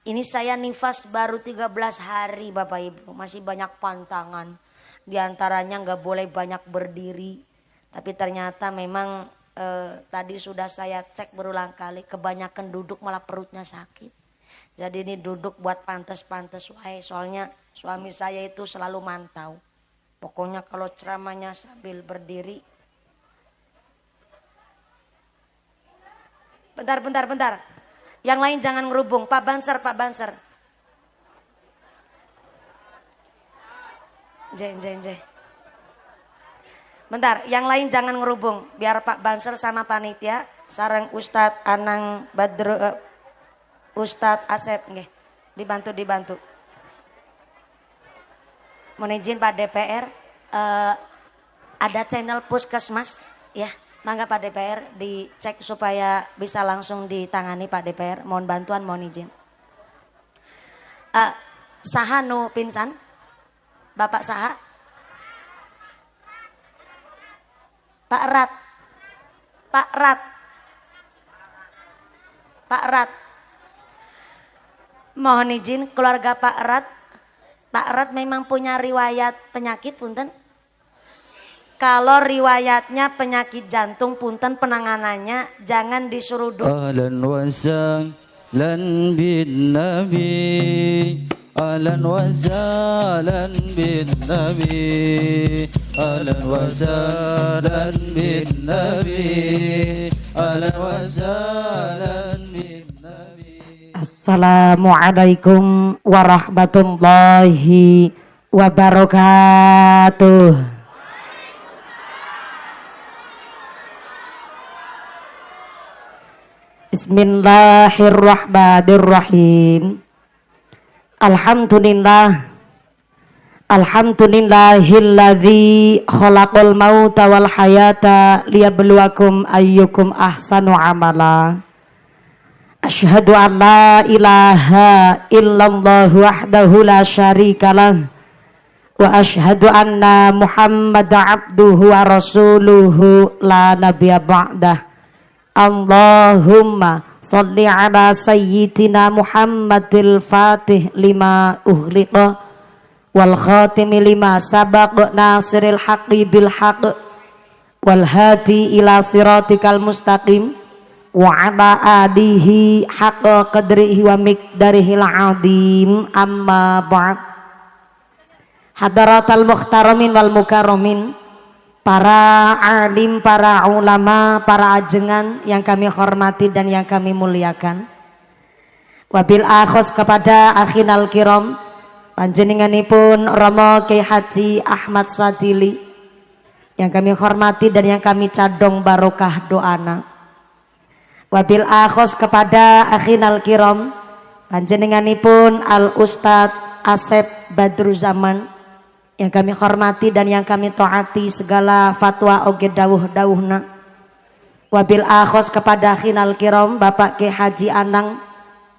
Ini saya nifas baru 13 hari Bapak Ibu, masih banyak pantangan. Di antaranya nggak boleh banyak berdiri. Tapi ternyata memang tadi sudah saya cek berulang kali, kebanyakan duduk malah perutnya sakit. Jadi ini duduk buat pantas-pantas wae, soalnya suami saya itu selalu mantau. Pokoknya kalau ceramahnya sambil berdiri. Bentar. Yang lain jangan ngerubung. Pak Banser. J. Bentar, yang lain jangan ngerubung. Biar Pak Banser sama panitia, sareng Ustadz Anang Badru, Ustadz Asep, nggih. Dibantu. Mohon izin Pak DPR, ada channel Puskesmas, ya. Mangga Pak DPR dicek supaya bisa langsung ditangani Pak DPR. Mohon bantuan, mohon izin. Saha nu pinsan? Bapak saha? Pak Rat. Mohon izin keluarga Pak Rat. Pak Rat memang punya riwayat penyakit punten. Kalau riwayatnya penyakit jantung punten, penanganannya jangan disuruh duduk. Ahlan wa sahlan bin nabi, ahlan wa sahlan bin nabi, ahlan wa sahlan bin nabi, ahlan wa sahlan bin nabi. Assalamualaikum warahmatullahi wabarakatuh. Bismillahirrahmanirrahim. Alhamdulillahilladzi khalaqal mauta wal hayata liyabluwakum ayyukum ahsanu amala. Asyhadu an la ilaha illallah wahdahu la syarikalah wa asyhadu anna Muhammadan abduhu wa rasuluhu la nabiyya ba'dah. Allahumma sholli ala sayyidina Muhammadil fatih lima ughliqa wal khatimi lima sabaq nasiril haqqi bil haqq wal hadi ila siratikal mustaqim wa ala alihi haqqa qadrihi wa miqdarihil azim. Amma ba'd. Hadaratal muhtaramin wal mukarramin, para alim, para ulama, para ajengan yang kami hormati dan yang kami muliakan. Wabil akhos kepada akhinal kiram, panjenenganipun Romo Kyai Haji Ahmad Swadili yang kami hormati dan yang kami cadong barokah doana. Wabil akhos kepada akhinal kiram, panjenenganipun Al Ustadz Asep Badruzaman yang kami hormati dan yang kami taati segala fatwa oge dawuh-dawuhna. Wabil akhos kepada khinal kiram Bapak Kyai Haji Anang,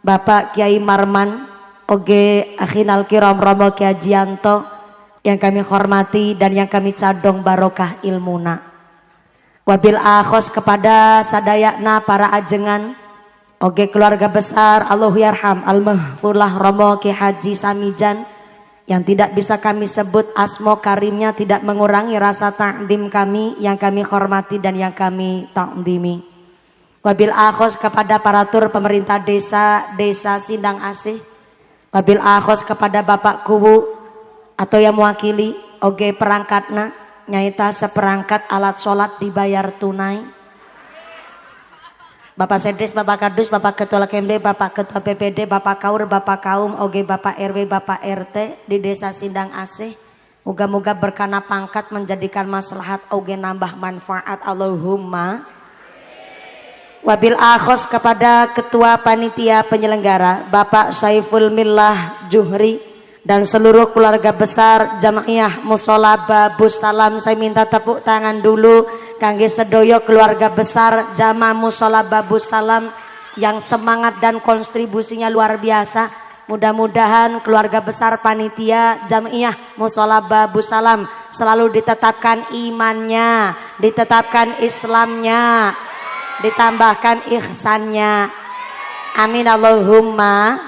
Bapak Kyai Marman, oge khinal kiram Romo Kyai Jianto yang kami hormati dan yang kami cadong barokah ilmuna. Wabil akhos kepada sadayakna para ajengan oge keluarga besar Allahyarham Al-Mahfurlah Romo Kyai Haji Samijan yang tidak bisa kami sebut asmo karimnya, tidak mengurangi rasa ta'zim kami yang kami hormati dan yang kami ta'zimi. Wabil akhos kepada paratur pemerintah desa Sindang Asih. Wabil akhos kepada Bapak Kuwu atau yang mewakili oge perangkatna nyaita seperangkat alat sholat dibayar tunai. Bapak Sedes, Bapak Kadus, Bapak Ketua KMD, Bapak Ketua PPD, Bapak Kaur, Bapak Kaum, oge Bapak RW, Bapak RT di Desa Sindang Asih. Moga-moga berkana pangkat menjadikan maslahat oge nambah manfaat. Allahumma. Wabil akhos kepada Ketua Panitia Penyelenggara Bapak Saiful Millah Juhri dan seluruh keluarga besar Jamaiyah Mushola Babus Salam. Saya minta tepuk tangan dulu kangge sedoyo keluarga besar Jamaah Mushola Babus Salam yang semangat dan kontribusinya luar biasa. Mudah-mudahan keluarga besar panitia Jamaiyah Mushola Babus Salam selalu ditetapkan imannya, ditetapkan Islamnya, ditambahkan ihsannya. Amin Allahumma.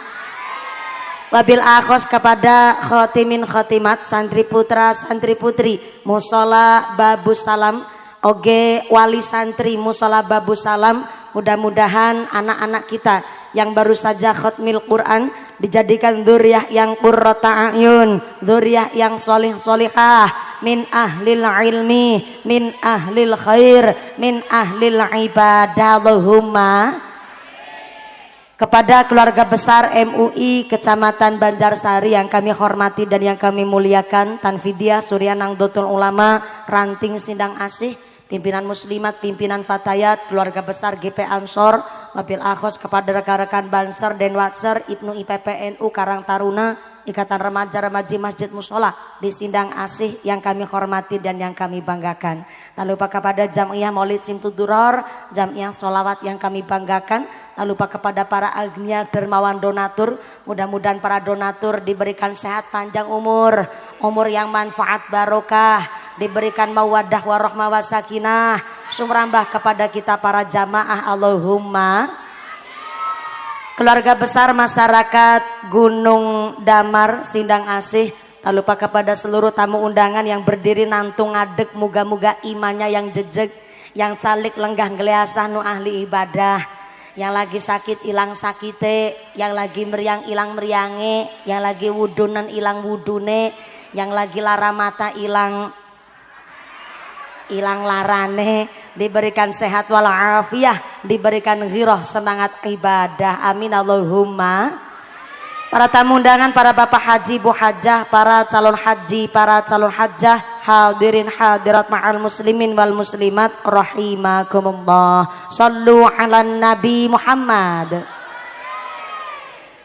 Wabil akhos kepada khotimin khotimat, santri putra santri putri musola Babus Salam, oge wali santri musola Babus Salam. Mudah-mudahan anak-anak kita yang baru saja khotmil Quran dijadikan dzurriyyah yang qurrata a'yun, dzurriyyah yang sholih sholihah, min ahlil ilmi, min ahlil khair, min ahlil ibadah. Allahumma. Kepada keluarga besar MUI Kecamatan Banjarsari yang kami hormati dan yang kami muliakan, Tanfidiah Surya Nahdlatul Ulama Ranting Sindang Asih, pimpinan muslimat, pimpinan fatayat, keluarga besar GP Ansor, wabil akhos kepada rekan-rekan Banser Denwatser, Ibnu IPPNU Karang Taruna, Ikatan Remaja-Remaji Masjid Musola di Sindang Asih yang kami hormati dan yang kami banggakan. Tak lupa kepada Jam'iyah Maulid Simtuduror, Jam'iyah Sholawat yang kami banggakan. Tak lupa kepada para agnia dermawan donatur, mudah-mudahan para donatur diberikan sehat panjang umur, umur yang manfaat barokah, diberikan mawaddah warahmah wasakinah, sumrambah kepada kita para jamaah. Allahumma. Keluarga besar masyarakat Gunung Damar Sindang Asih, tak lupa kepada seluruh tamu undangan yang berdiri nantung ngadeg, muga-muga imannya yang jejeg, yang calik lenggah ngeliasah nu ahli ibadah, yang lagi sakit ilang sakite, yang lagi meriang ilang meriange, yang lagi wudunan ilang wudune, yang lagi lara mata ilang larane, diberikan sehat walafiah, diberikan ghirah semangat ibadah. Amin Allahumma. Para tamu undangan, para bapak haji, bu hajah, para calon haji, para calon hajah, hadirin hadirat ma'al muslimin wal muslimat rahimakumullah. Sallu ala Nabi Muhammad.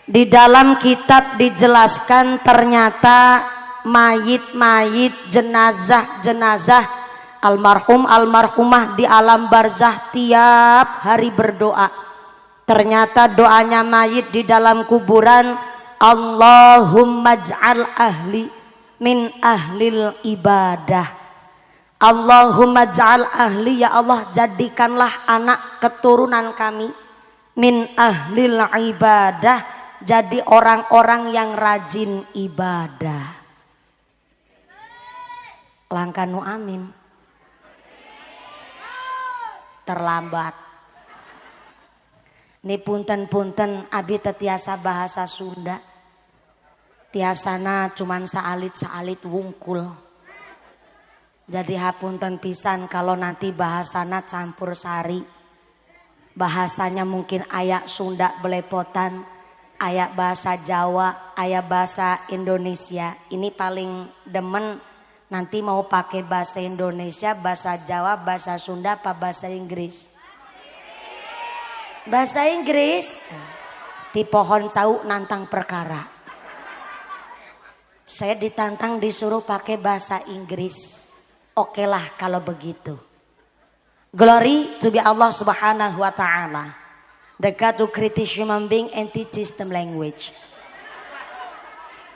Di dalam kitab dijelaskan ternyata mayit-mayit, jenazah-jenazah almarhum almarhumah di alam barzah tiap hari berdoa. Ternyata doanya mayit di dalam kuburan, Allahumma ja'al ahli min ahlil ibadah. Allahumma ja'al ahli, ya Allah jadikanlah anak keturunan kami min ahlil ibadah, jadi orang-orang yang rajin ibadah. Langkanu amin. Terlambat. Ini punten-punten abi tetiasa bahasa Sunda. Tiasana cuman saalit-saalit wungkul. Jadi hapunten pisan kalau nanti bahasana campur sari. Bahasanya mungkin ayak Sunda belepotan, ayak bahasa Jawa, ayak bahasa Indonesia. Ini paling demen nanti mau pakai bahasa Indonesia, bahasa Jawa, bahasa Sunda, apa bahasa Inggris? Bahasa Inggris. Di pohon cau nantang perkara. Saya ditantang disuruh pakai bahasa Inggris. Oke lah kalau begitu. Glory to be Allah Subhanahu wa ta'ala. The God who created human being and teaches them language,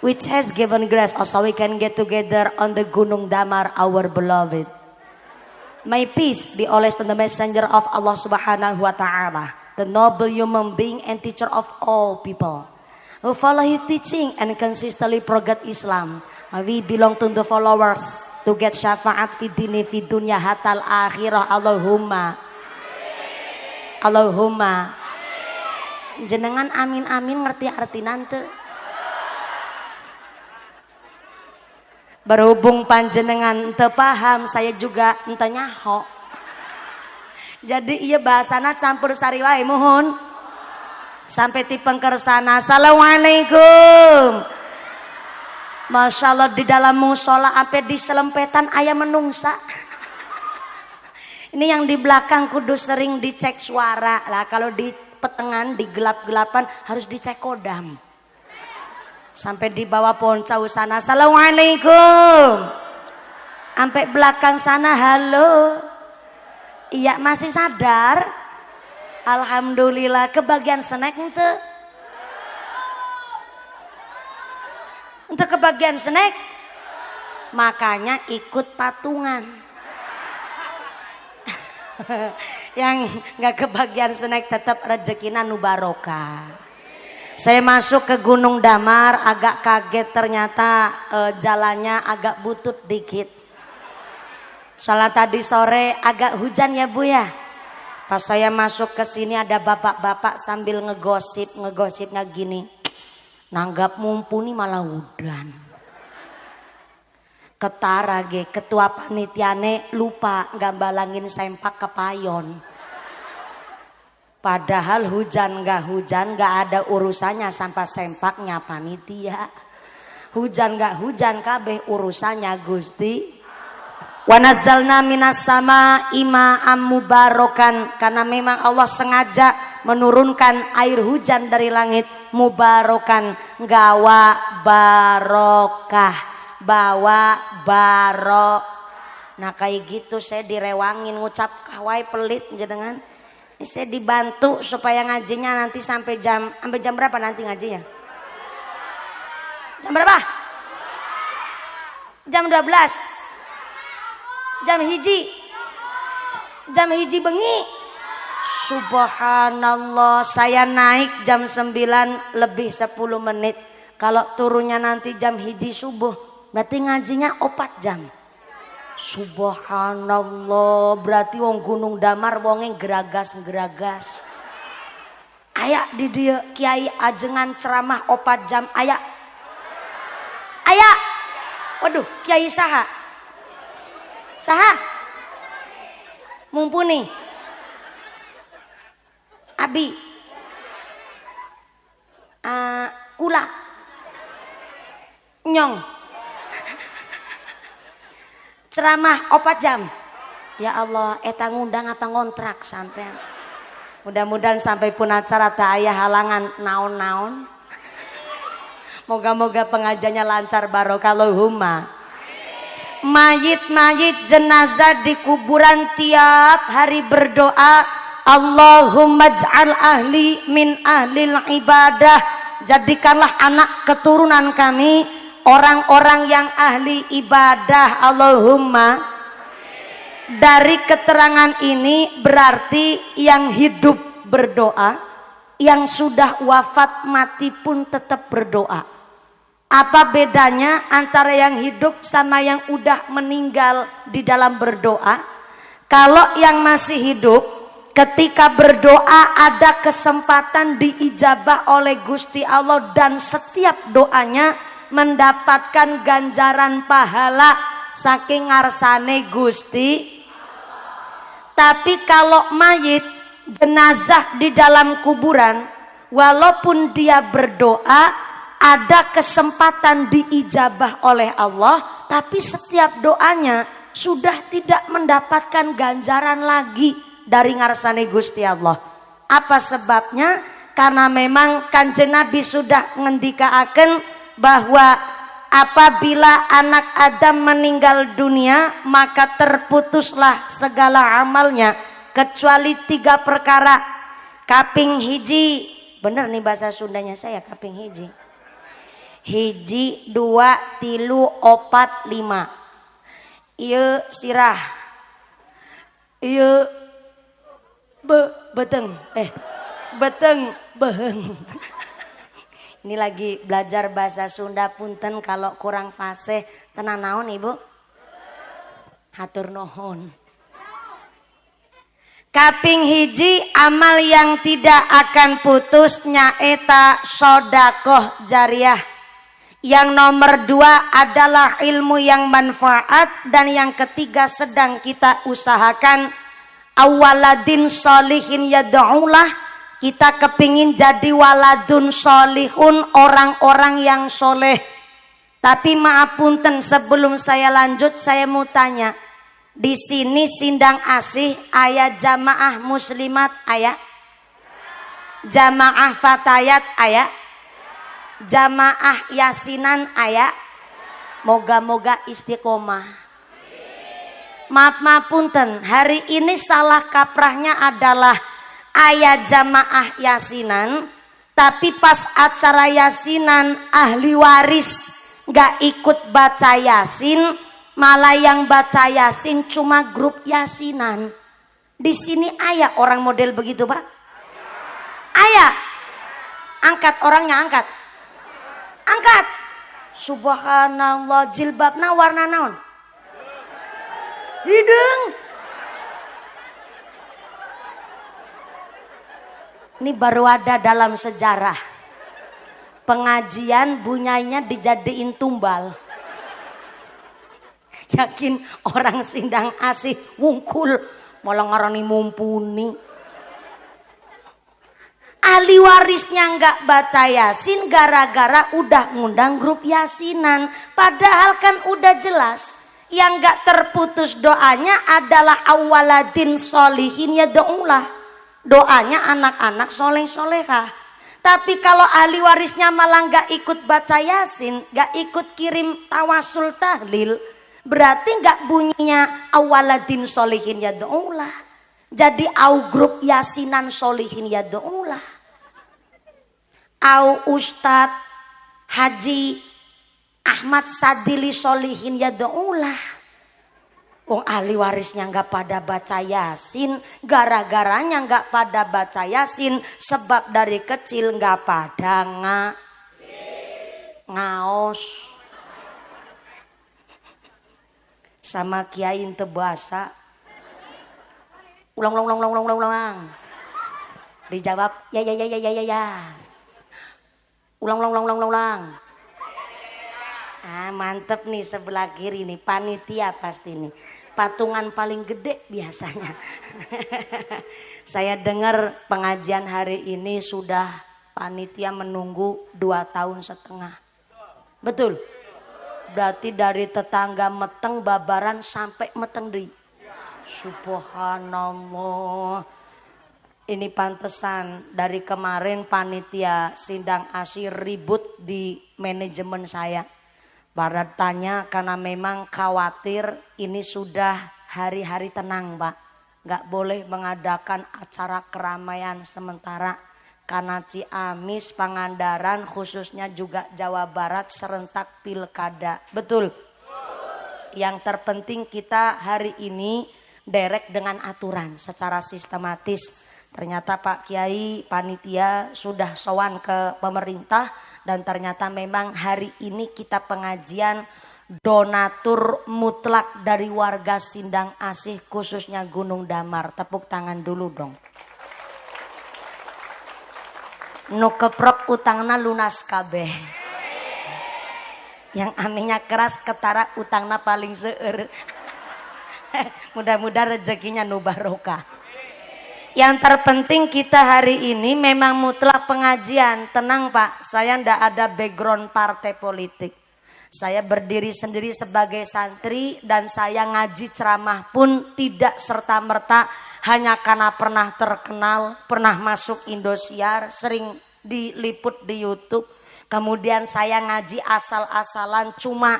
which has given grace also we can get together on the Gunung Damar, our beloved. May peace be always on the messenger of Allah Subhanahu wa ta'ala, the noble human being and teacher of all people, who follow his teaching and consistently forget Islam. We belong to the followers to get syafaat fi dini fi dunya hatal akhirah. Allahumma. Allahumma. Jenengan amin amin ngerti arti nante. Berhubung panjenengan ente paham, saya juga ente nyaho. Jadi iya bahasana campur sari wae mohon. Sampai ti pengkersana. Assalamualaikum. Masya Allah, di dalam musola sampai di selempetan ayam menungsa. Ini yang di belakang kudu sering dicek suara lah. Kalau di petengan di gelap-gelapan harus dicek kodam. Sampai di bawah pohon cau sana, assalamualaikum. Sampai belakang sana, halo. Iya masih sadar? Alhamdulillah. Kebagian snack ente? Ente kebagian snack? Makanya ikut patungan. Yang gak kebagian snack tetap rezekina nu barokah. Saya masuk ke Gunung Damar, agak kaget ternyata jalannya agak butut dikit. Soalnya tadi sore agak hujan ya Bu ya. Pas saya masuk ke sini ada bapak-bapak sambil ngegosipnya gini. Nanggap mumpuni malah udan. Ketara ge ketua panitiane lupa gambalangin sempak ke payon. Padahal hujan gak ada urusannya sampai sempaknya panitia. Hujan gak hujan kabeh urusannya Gusti. Wa nazzalna minas sama ima'am mubarakan, karena memang Allah sengaja menurunkan air hujan dari langit mubarakan, gawa barokah. Bawa barok. Nah kayak gitu saya direwangin ngucap kawai pelit jenengan. Ini saya dibantu supaya ngajinya nanti sampai jam berapa nanti ngajinya? Jam berapa? Jam 12. Jam hiji bengi. Subhanallah, saya naik jam 9 lebih 10 menit. Kalau turunnya nanti jam hiji subuh, berarti ngajinya 4 jam. Subhanallah, berarti wong Gunung Damar wonge geragas. Aya di dia kiai ajengan ceramah 4 jam aya. Waduh, kiai saha? Mumpuni. Abi. Kula. Nyong. Ceramah 4 jam. Ya Allah, eta ngundang apa ngontrak sampean. Mudah-mudahan sampai pun acara tak aya halangan naon-naon. Moga-moga pengajiannya lancar barokah Allahumma. Mayit-mayit jenazah di kuburan tiap hari berdoa, Allahumma ij'al ahli min ahlil ibadah. Jadikanlah anak keturunan kami orang-orang yang ahli ibadah Allahumma. Dari keterangan ini berarti yang hidup berdoa, yang sudah wafat mati pun tetap berdoa. Apa bedanya antara yang hidup sama yang udah meninggal di dalam berdoa? Kalau yang masih hidup ketika berdoa ada kesempatan diijabah oleh Gusti Allah dan setiap doanya mendapatkan ganjaran pahala saking ngarsane Gusti. Tapi kalau mayit jenazah di dalam kuburan, walaupun dia berdoa ada kesempatan diijabah oleh Allah, tapi setiap doanya sudah tidak mendapatkan ganjaran lagi dari ngarsane Gusti Allah. Apa sebabnya? Karena memang Kanjeng Nabi sudah ngendikaaken bahwa apabila anak Adam meninggal dunia maka terputuslah segala amalnya kecuali 3 perkara. Kaping hiji, bener nih bahasa Sundanya saya, kaping hiji. Hiji, 2, 3, 4, 5. Ieu sirah. Ieu beteng. Beteng beheng. Ini lagi belajar bahasa Sunda, punten kalau kurang fasih. Tenang naon Ibu? Hatur nuhun. Kaping hiji, amal yang tidak akan putus nyaeta sodakoh jariah. Yang nomor 2 adalah ilmu yang manfaat. Dan yang ketiga sedang kita usahakan, awaladin solihin yad'ulah. Kita kepingin jadi waladun solihun, orang-orang yang soleh. Tapi maaf punten, sebelum saya lanjut saya mau tanya, di sini Sindang Asih aya jamaah muslimat aya, jamaah fatayat aya, jamaah yasinan aya. Moga-moga istiqomah. Maaf punten, hari ini salah kaprahnya adalah ayat jamaah yasinan, tapi pas acara yasinan ahli waris gak ikut baca yasin, malah yang baca yasin cuma grup yasinan. Di sini ayah orang model begitu Pak? Angkat orangnya, angkat. Angkat. Subhanallah, jilbabna warna naon? Hidung. Ini baru ada dalam sejarah. Pengajian bunyainya dijadiin tumbal. Yakin orang Sindang Asih wungkul malah ngarani mumpuni. Ahli warisnya nggak baca Yasin gara-gara udah ngundang grup Yasinan. Padahal kan udah jelas yang nggak terputus doanya adalah awaladin solihin ya do'ulah. Doanya anak-anak soleh-solehah. Tapi kalau ahli warisnya malah nggak ikut baca Yasin, nggak ikut kirim tawasul tahlil, berarti nggak bunyinya awaladin solihin ya do'ulah. Jadi au grup Yasinan solihin ya do'ulah. Au Ustadz Haji Ahmad Sadili solihin ya do'ulah. Wong ahli warisnya nggak pada baca Yasin, gara-garanya nggak pada baca Yasin, sebab dari kecil nggak pada ngaos sama kiai ente bahasa. Ulang. Dijawab ya. Ulang. Ah, mantep nih sebelah kiri nih, panitia pasti nih. Patungan paling gede biasanya. Saya dengar pengajian hari ini sudah panitia menunggu 2,5 tahun. Betul? Berarti dari tetangga Meteng Babaran sampai Meteng Dei. Subhanallah. Ini pantesan dari kemarin panitia Sindang Asih ribut di manajemen saya. Barat tanya karena memang khawatir ini sudah hari-hari tenang, Pak. Nggak boleh mengadakan acara keramaian sementara karena Ciamis, Pangandaran, khususnya juga Jawa Barat serentak pilkada. Betul? Yang terpenting kita hari ini derek dengan aturan secara sistematis. Ternyata Pak Kiai panitia sudah sowan ke pemerintah dan ternyata memang hari ini kita pengajian donatur mutlak dari warga Sindang Asih khususnya Gunung Damar. Tepuk tangan dulu dong. Nu keprok utangna lunas kabeh. Yang anehnya keras ketara utangna paling seueur. Mudah-mudahan rezekinya nu barokah. Yang terpenting kita hari ini memang mutlak pengajian. Tenang Pak, saya ndak ada background partai politik. Saya berdiri sendiri sebagai santri dan saya ngaji ceramah pun tidak serta-merta hanya karena pernah terkenal, pernah masuk Indosiar, sering diliput di YouTube. Kemudian saya ngaji asal-asalan cuma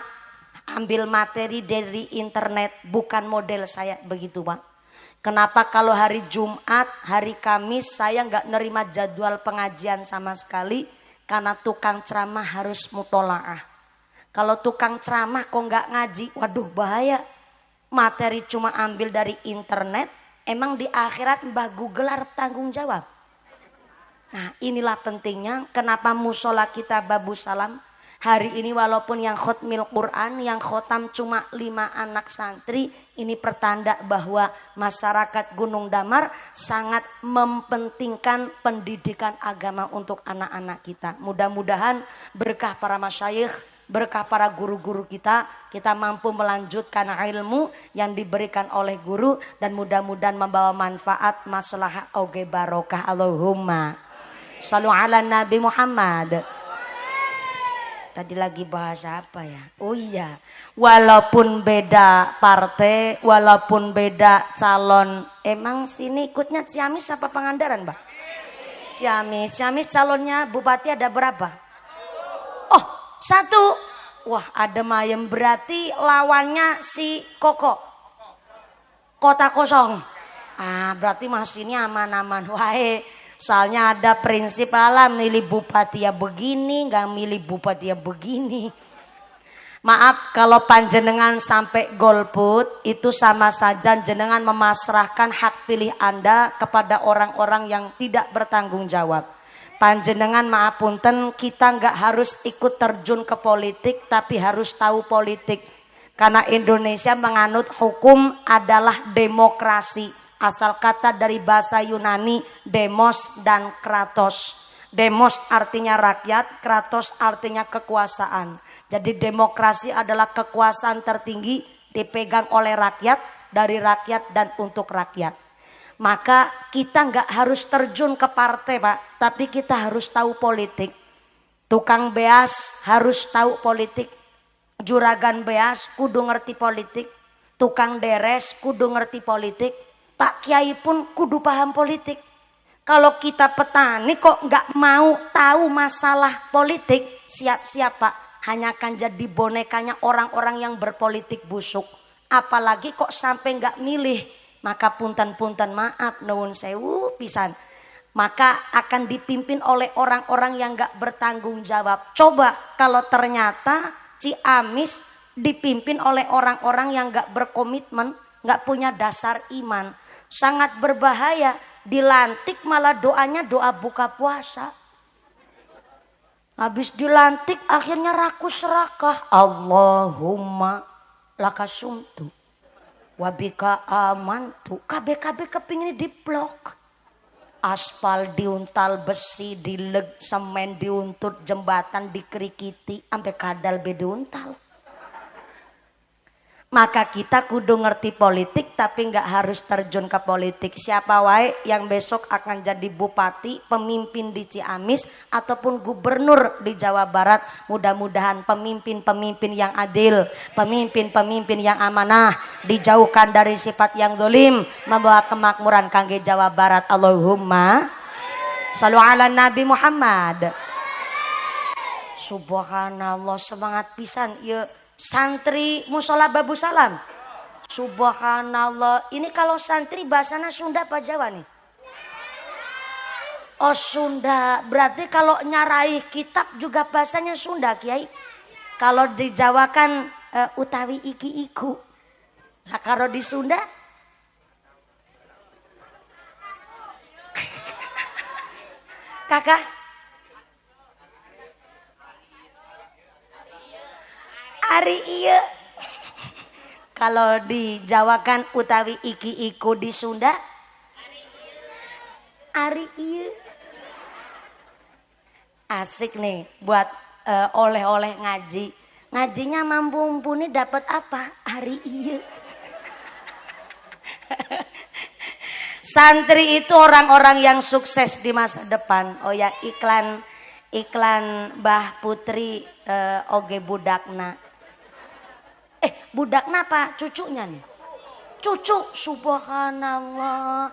ambil materi dari internet, bukan model saya begitu Pak. Kenapa kalau hari Jumat, hari Kamis saya nggak nerima jadwal pengajian sama sekali? Karena tukang ceramah harus mutolaah. Kalau tukang ceramah kok nggak ngaji, waduh bahaya. Materi cuma ambil dari internet, emang di akhirat Mbah Google harus tanggung jawab. Nah inilah pentingnya kenapa musola kita Babu Salam. Hari ini walaupun yang khotmil Quran, yang khotam cuma 5 anak santri, ini pertanda bahwa masyarakat Gunung Damar sangat mempentingkan pendidikan agama untuk anak-anak kita. Mudah-mudahan berkah para masyayikh, berkah para guru-guru kita mampu melanjutkan ilmu yang diberikan oleh guru dan mudah-mudahan membawa manfaat, maslahah, oge barokah. Allahumma shallu ala Nabi Muhammad. Tadi lagi bahasa apa ya? Oh iya, walaupun beda partai, walaupun beda calon. Emang sini ikutnya Ciamis apa Pangandaran, Mbak? Ciamis. Ciamis calonnya bupati ada berapa? Oh, 1. Wah, ada mayem berarti lawannya si Koko. Kota kosong. Ah, berarti masih ini aman-aman. Wae. Soalnya ada prinsip alam, milih bupati ya begini, nggak milih bupati ya begini. Maaf kalau panjenengan sampai golput, itu sama saja jenengan memasrahkan hak pilih Anda kepada orang-orang yang tidak bertanggung jawab. Panjenengan maapunten, kita nggak harus ikut terjun ke politik, tapi harus tahu politik. Karena Indonesia menganut hukum adalah demokrasi. Asal kata dari bahasa Yunani, demos dan kratos. Demos artinya rakyat, kratos artinya kekuasaan. Jadi demokrasi adalah kekuasaan tertinggi dipegang oleh rakyat, dari rakyat dan untuk rakyat. Maka kita nggak harus terjun ke partai Pak, tapi kita harus tahu politik. Tukang beas harus tahu politik, juragan beas kudu ngerti politik, tukang deres kudu ngerti politik, Pak Kiai pun kudu paham politik. Kalau kita petani kok nggak mau tahu masalah politik, siap-siap Pak, hanya akan jadi bonekanya orang-orang yang berpolitik busuk. Apalagi kok sampai nggak milih, maka punten-punten maaf nuwun sewu pisan, maka akan dipimpin oleh orang-orang yang gak bertanggung jawab. Coba kalau ternyata Ciamis dipimpin oleh orang-orang yang gak berkomitmen, gak punya dasar iman, sangat berbahaya. Dilantik malah doanya doa buka puasa, habis dilantik akhirnya rakus serakah. Allahumma lakasumtu wabika amantu. KB kepingin diblok, aspal diuntal, besi dileg, semen diuntut, jembatan dikerikiti, sampai kadal be diuntal. Maka kita kudu ngerti politik, tapi nggak harus terjun ke politik. Siapa wae yang besok akan jadi bupati, pemimpin di Ciamis ataupun gubernur di Jawa Barat, mudah-mudahan pemimpin-pemimpin yang adil, pemimpin-pemimpin yang amanah, dijauhkan dari sifat yang dolim, membawa kemakmuran kangge Jawa Barat. Allahumma shallu ala Nabi Muhammad. Subhanallah, semangat pisan ya. Santri musola Babu Salam. Subhanallah. Ini kalau santri bahasanya Sunda apa Jawa nih? Oh Sunda. Berarti kalau nyarai kitab juga bahasanya Sunda Kiai. Kalau di Jawa kan utawi iki iku. Nah kalau di Sunda kakak Ari iya. Kalau di Jawa kan utawi iki iku, di Sunda Ari iya. Asik nih buat oleh-oleh ngaji. Ngajinya mampu mumpuni dapat apa? Ari iya. Santri itu orang-orang yang sukses di masa depan. Oh ya, iklan Mbah Putri oge budakna. Budakna apa? Cucunya nih. Cucu, subhanallah.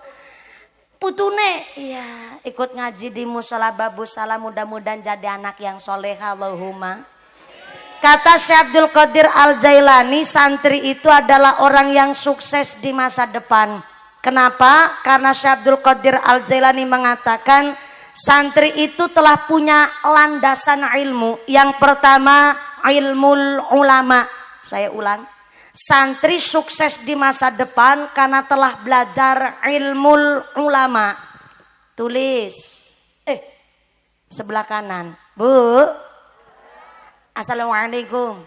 Putune, iya, ikut ngaji di musola Babu Salam, mudah-mudahan jadi anak yang soleha. Allahumma. Kata Syekh Abdul Qadir Al-Jailani, santri itu adalah orang yang sukses di masa depan. Kenapa? Karena Syekh Abdul Qadir Al-Jailani mengatakan santri itu telah punya landasan ilmu. Yang pertama, ilmul ulama. Saya ulang, santri sukses di masa depan karena telah belajar ilmul ulama. Tulis, sebelah kanan, Bu. Assalamualaikum.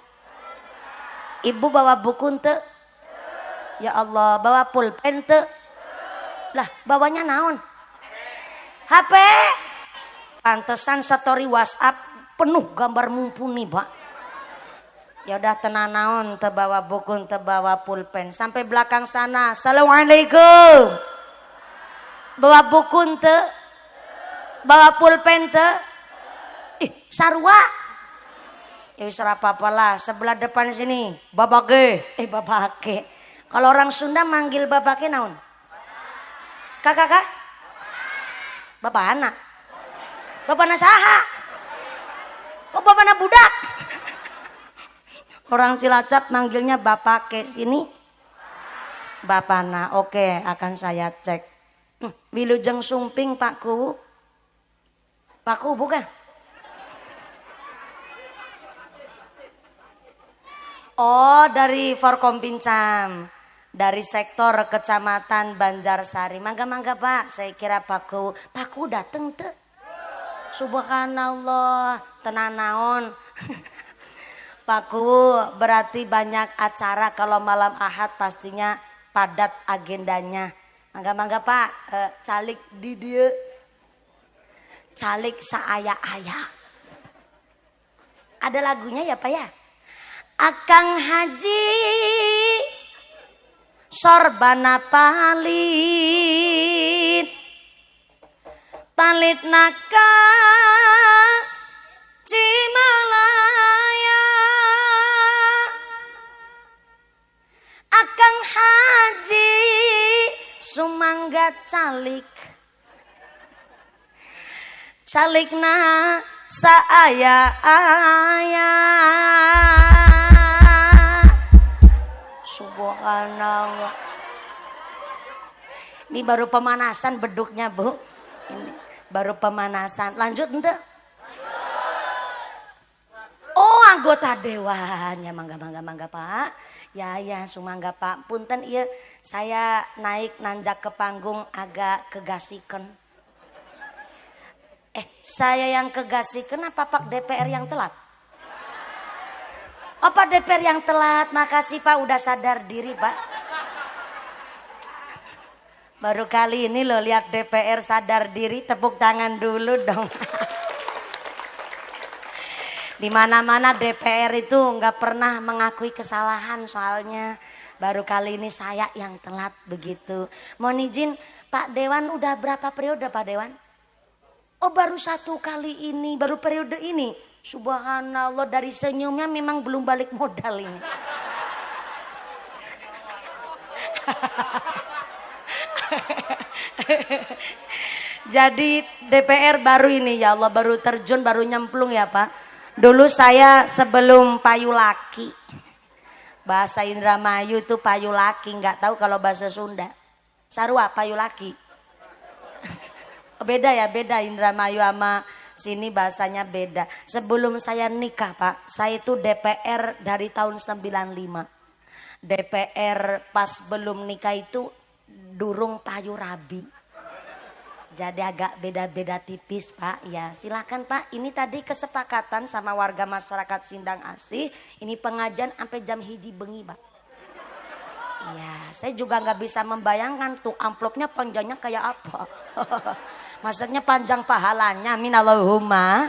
Ibu bawa buku ente? Ya Allah, bawa pulpen ente? Lah, bawanya naon? HP. Pantesan story WhatsApp penuh gambar mumpuni, Pak. Ya udah tenan naon, teu bawa buku, teu bawa pulpen. Sampai belakang sana. Assalamualaikum. Bawa buku teu? Bawa pulpen teu? Sarua. Ya wis ora apa-apa lah, sebelah depan sini. Babake. Babake. Kalau orang Sunda manggil babake naon? Kakak? Bapak anak. Bapakna saha? Oh bapakna budak. Orang Cilacap manggilnya bapak ke sini. Bapana, oke, akan saya cek. Wilujeng Sumping Pakku. Pakku bukan? Oh, dari Forkompincam. Dari sektor Kecamatan Banjarsari. Mangga-mangga Pak, saya kira Pakku. Pakku dateng tuh. Subhanallah, tenan naon. Paku berarti banyak acara kalau malam Ahad pastinya padat agendanya. Mangga-mangga Pak, calik di dia. Calik saaya-aya. Ada lagunya ya Pak ya? Akang Haji sorbana palit palit naka Cimalaya Akang Haji sumangga calik calikna saaya-aya subhanallah. Ini baru pemanasan beduknya Bu. Ini baru pemanasan. Lanjut ente. Oh anggota dewan ya mangga Pak. Ya sumangga Pak. Punten iya saya naik nanjak ke panggung agak kegasikeun. Saya yang kegasikeun apa Pak DPR yang telat? Apa DPR yang telat? Makasih Pak udah sadar diri Pak. Baru kali ini lo lihat DPR sadar diri, tepuk tangan dulu dong. Di mana-mana DPR itu nggak pernah mengakui kesalahan soalnya. Baru kali ini saya yang telat begitu. Mohon izin Pak Dewan udah berapa periode Pak Dewan? Oh baru 1 kali ini, baru periode ini. Subhanallah dari senyumnya memang belum balik modal ini. Jadi DPR baru ini ya Allah baru terjun baru nyemplung ya Pak. Dulu saya sebelum payu laki. Bahasa Indramayu itu payu laki, nggak tahu kalau bahasa Sunda. Sarua payu laki. Beda ya, beda Indramayu sama sini bahasanya beda. Sebelum saya nikah Pak, saya itu DPR dari tahun 95. DPR pas belum nikah itu durung payu rabi. Jadi agak beda-beda tipis Pak. Ya silakan Pak, ini tadi kesepakatan sama warga masyarakat Sindang Asih. Ini pengajian sampai jam 1 bengi Pak. Ya saya juga nggak bisa membayangkan tuh amplopnya panjangnya kayak apa. Maksudnya panjang pahalanya, amin Allahumma.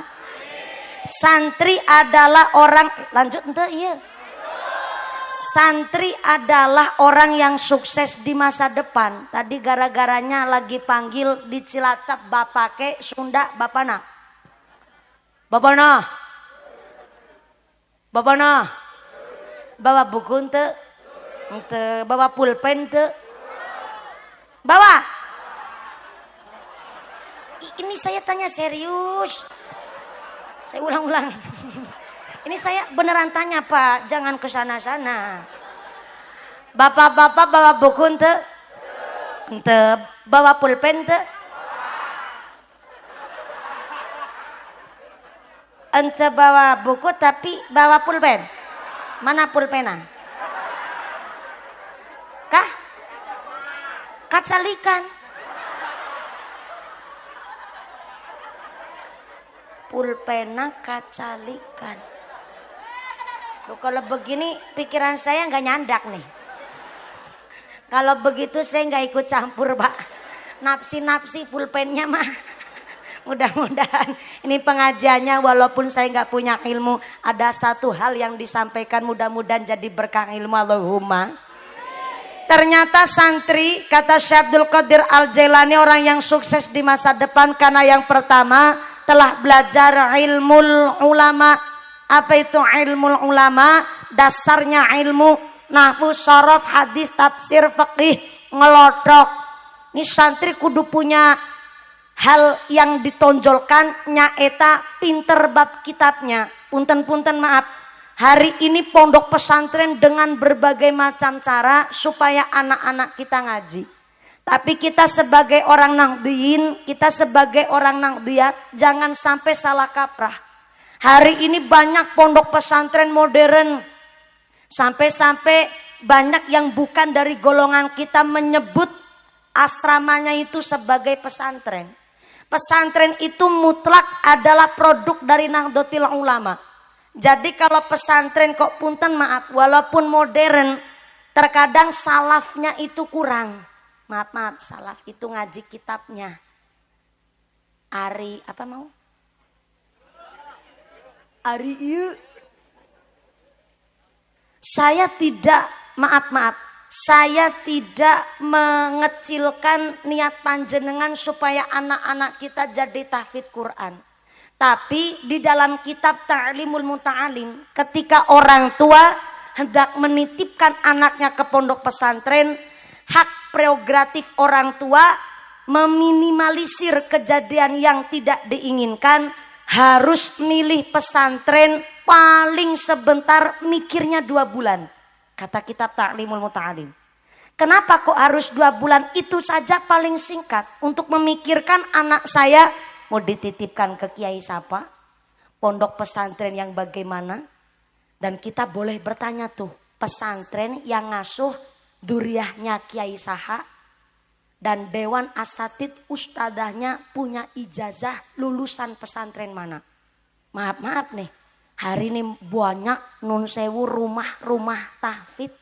Santri adalah orang, lanjut ente iya. Santri adalah orang yang sukses di masa depan. Tadi gara-garanya lagi panggil di Cilacap bapake Sunda bapana. Bapana. Bapana. Bawa buku ente. Ente bawa pulpen ente. Bawa. Ini saya tanya serius. Saya ulang-ulang. Ini saya beneran tanya Pak, jangan kesana-sana. Bapak-bapak bawa buku ente? Ente bawa pulpen ente? Ente bawa buku tapi bawa pulpen? Mana pulpena? Kah? Kacalikan. Pulpena kacalikan. Loh, kalau begini pikiran saya nggak nyandak nih. Kalau begitu saya nggak ikut campur Pak. Napsi-napsi pulpennya mah. Mudah-mudahan ini pengajiannya walaupun saya nggak punya ilmu. Ada satu hal yang disampaikan mudah-mudahan jadi berkah ilmu Allahumma. Ternyata santri kata Syekh Abdul Qadir Al-Jailani orang yang sukses di masa depan karena yang pertama telah belajar ilmu ulama. Apa itu ilmu ulama? Dasarnya ilmu nahwu, sorof, hadis, tafsir, fikih, ngelodok. Ini santri kudu punya hal yang ditonjolkan nyaeta pinter bab kitabnya. Punten-punten maaf. Hari ini pondok pesantren dengan berbagai macam cara supaya anak-anak kita ngaji. Tapi kita sebagai orang nahdliyin, kita sebagai orang nahdliyat jangan sampai salah kaprah. Hari ini banyak pondok pesantren modern. Sampai-sampai banyak yang bukan dari golongan kita menyebut asramanya itu sebagai pesantren. Pesantren itu mutlak adalah produk dari Nahdlatul Ulama. Jadi kalau pesantren kok punten maaf, walaupun modern, terkadang salafnya itu kurang. Maaf, salaf itu ngaji kitabnya. Ari iya. Saya tidak, maaf. Saya tidak mengecilkan niat panjenengan supaya anak-anak kita jadi tahfidz Quran. Tapi di dalam kitab Ta'limul Muta'alim, ketika orang tua hendak menitipkan anaknya ke pondok pesantren, hak prerogatif orang tua meminimalisir kejadian yang tidak diinginkan, harus milih pesantren paling sebentar, mikirnya 2 bulan. Kata kitab Ta'limul Muta'alim. Kenapa kok harus 2 bulan? Itu saja paling singkat untuk memikirkan anak saya mau dititipkan ke kiai siapa, pondok pesantren yang bagaimana. Dan kita boleh bertanya tuh, pesantren yang ngasuh duriahnya kiai saha dan dewan asatid ustadahnya punya ijazah lulusan pesantren mana. Maaf nih, hari ini banyak nun sewu rumah tahfidz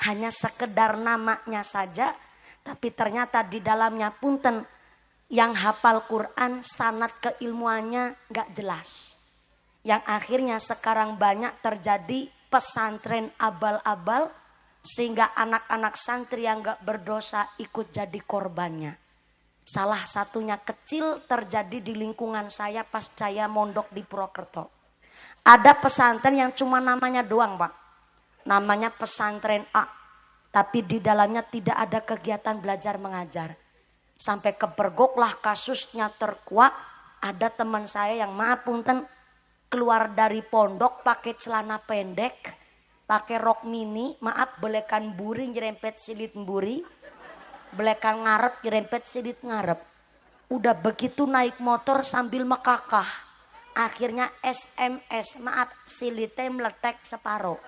hanya sekedar namanya saja, tapi ternyata di dalamnya punten yang hafal Quran sanad keilmuannya gak jelas. Yang akhirnya sekarang banyak terjadi pesantren abal-abal sehingga anak-anak santri yang gak berdosa ikut jadi korbannya. Salah satunya kecil terjadi di lingkungan saya pas saya mondok di Purwokerto. Ada pesantren yang cuma namanya doang Pak. Namanya pesantren A. Tapi di dalamnya tidak ada kegiatan belajar mengajar. Sampai kepergoklah kasusnya terkuak. Ada teman saya yang maaf punten keluar dari pondok pakai celana pendek. Pakai rok mini. Maaf belekan buri nyerempet silit buri. Belekan ngarep nyerempet silit ngarep. Udah begitu naik motor sambil mekakah. Akhirnya SMS, maaf silitnya meletek separuh.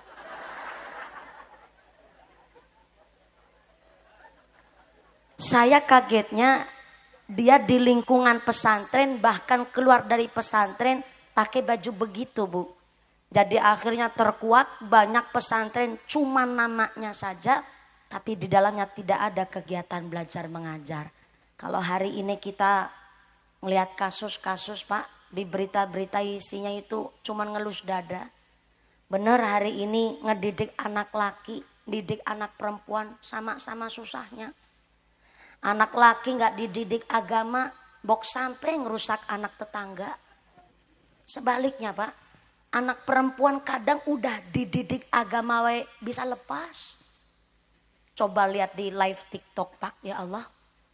Saya kagetnya dia di lingkungan pesantren bahkan keluar dari pesantren pakai baju begitu Bu. Jadi akhirnya terkuak banyak pesantren cuma namanya saja tapi di dalamnya tidak ada kegiatan belajar mengajar. Kalau hari ini kita melihat kasus-kasus Pak. Di berita-berita isinya itu cuman ngelus dada. Bener hari ini ngedidik anak laki, didik anak perempuan sama-sama susahnya. Anak laki gak dididik agama, bok sampai ngerusak anak tetangga. Sebaliknya Pak, anak perempuan kadang udah dididik agama bisa lepas. Coba lihat di live TikTok Pak, ya Allah.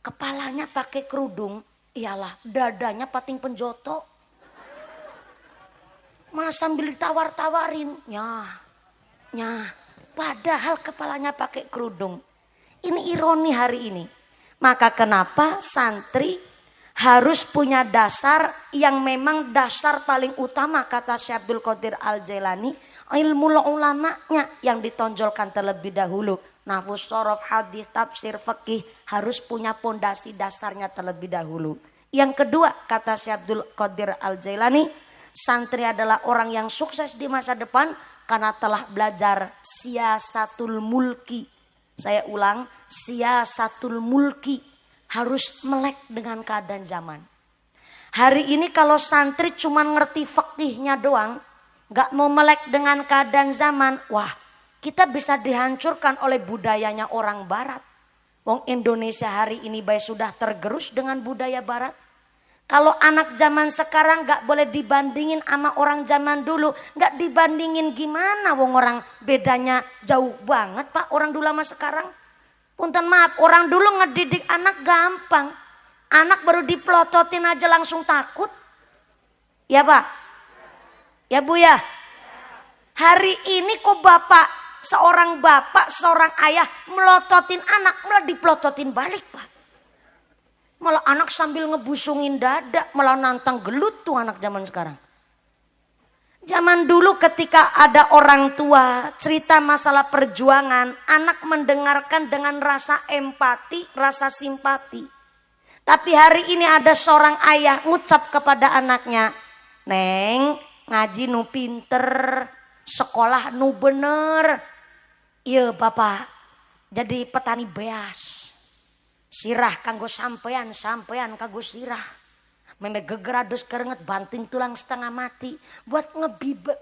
Kepalanya pakai kerudung, iyalah dadanya pating penjoto. Malah sambil ditawar-tawarin. Nyah. Padahal kepalanya pakai kerudung. Ini ironi hari ini. Maka kenapa santri harus punya dasar yang memang dasar paling utama kata Syekh Abdul Qadir Al-Jailani. Ilmu ulamanya yang ditonjolkan terlebih dahulu. Nahwu, shorof, hadis, tafsir, fikih harus punya pondasi dasarnya terlebih dahulu. Yang kedua kata Syekh Abdul Qadir Al-Jailani. Santri adalah orang yang sukses di masa depan karena telah belajar siasatul mulki. Saya ulang, siasatul mulki harus melek dengan keadaan zaman. Hari ini kalau santri cuma ngerti fikihnya doang, gak mau melek dengan keadaan zaman, wah kita bisa dihancurkan oleh budayanya orang barat. Wong Indonesia hari ini baik sudah tergerus dengan budaya barat. Kalau anak zaman sekarang gak boleh dibandingin sama orang zaman dulu. Gak dibandingin gimana wong orang bedanya jauh banget Pak orang dulu sama sekarang. Punten maaf orang dulu ngedidik anak gampang. Anak baru diplototin aja langsung takut. Ya Pak? Ya Bu ya? Hari ini kok seorang bapak, seorang ayah melototin anak malah diplototin balik Pak. Malah anak sambil ngebusungin dada, malah nantang gelut tuh anak zaman sekarang. Zaman dulu ketika ada orang tua cerita masalah perjuangan, anak mendengarkan dengan rasa empati, rasa simpati. Tapi hari ini ada seorang ayah ngucap kepada anaknya, Neng, ngaji nu pinter, sekolah nu bener. Iya bapak, jadi petani beas. Sirah kanggo sampean kanggo sirah. Meme gegeradus kerenget banting tulang setengah mati. Buat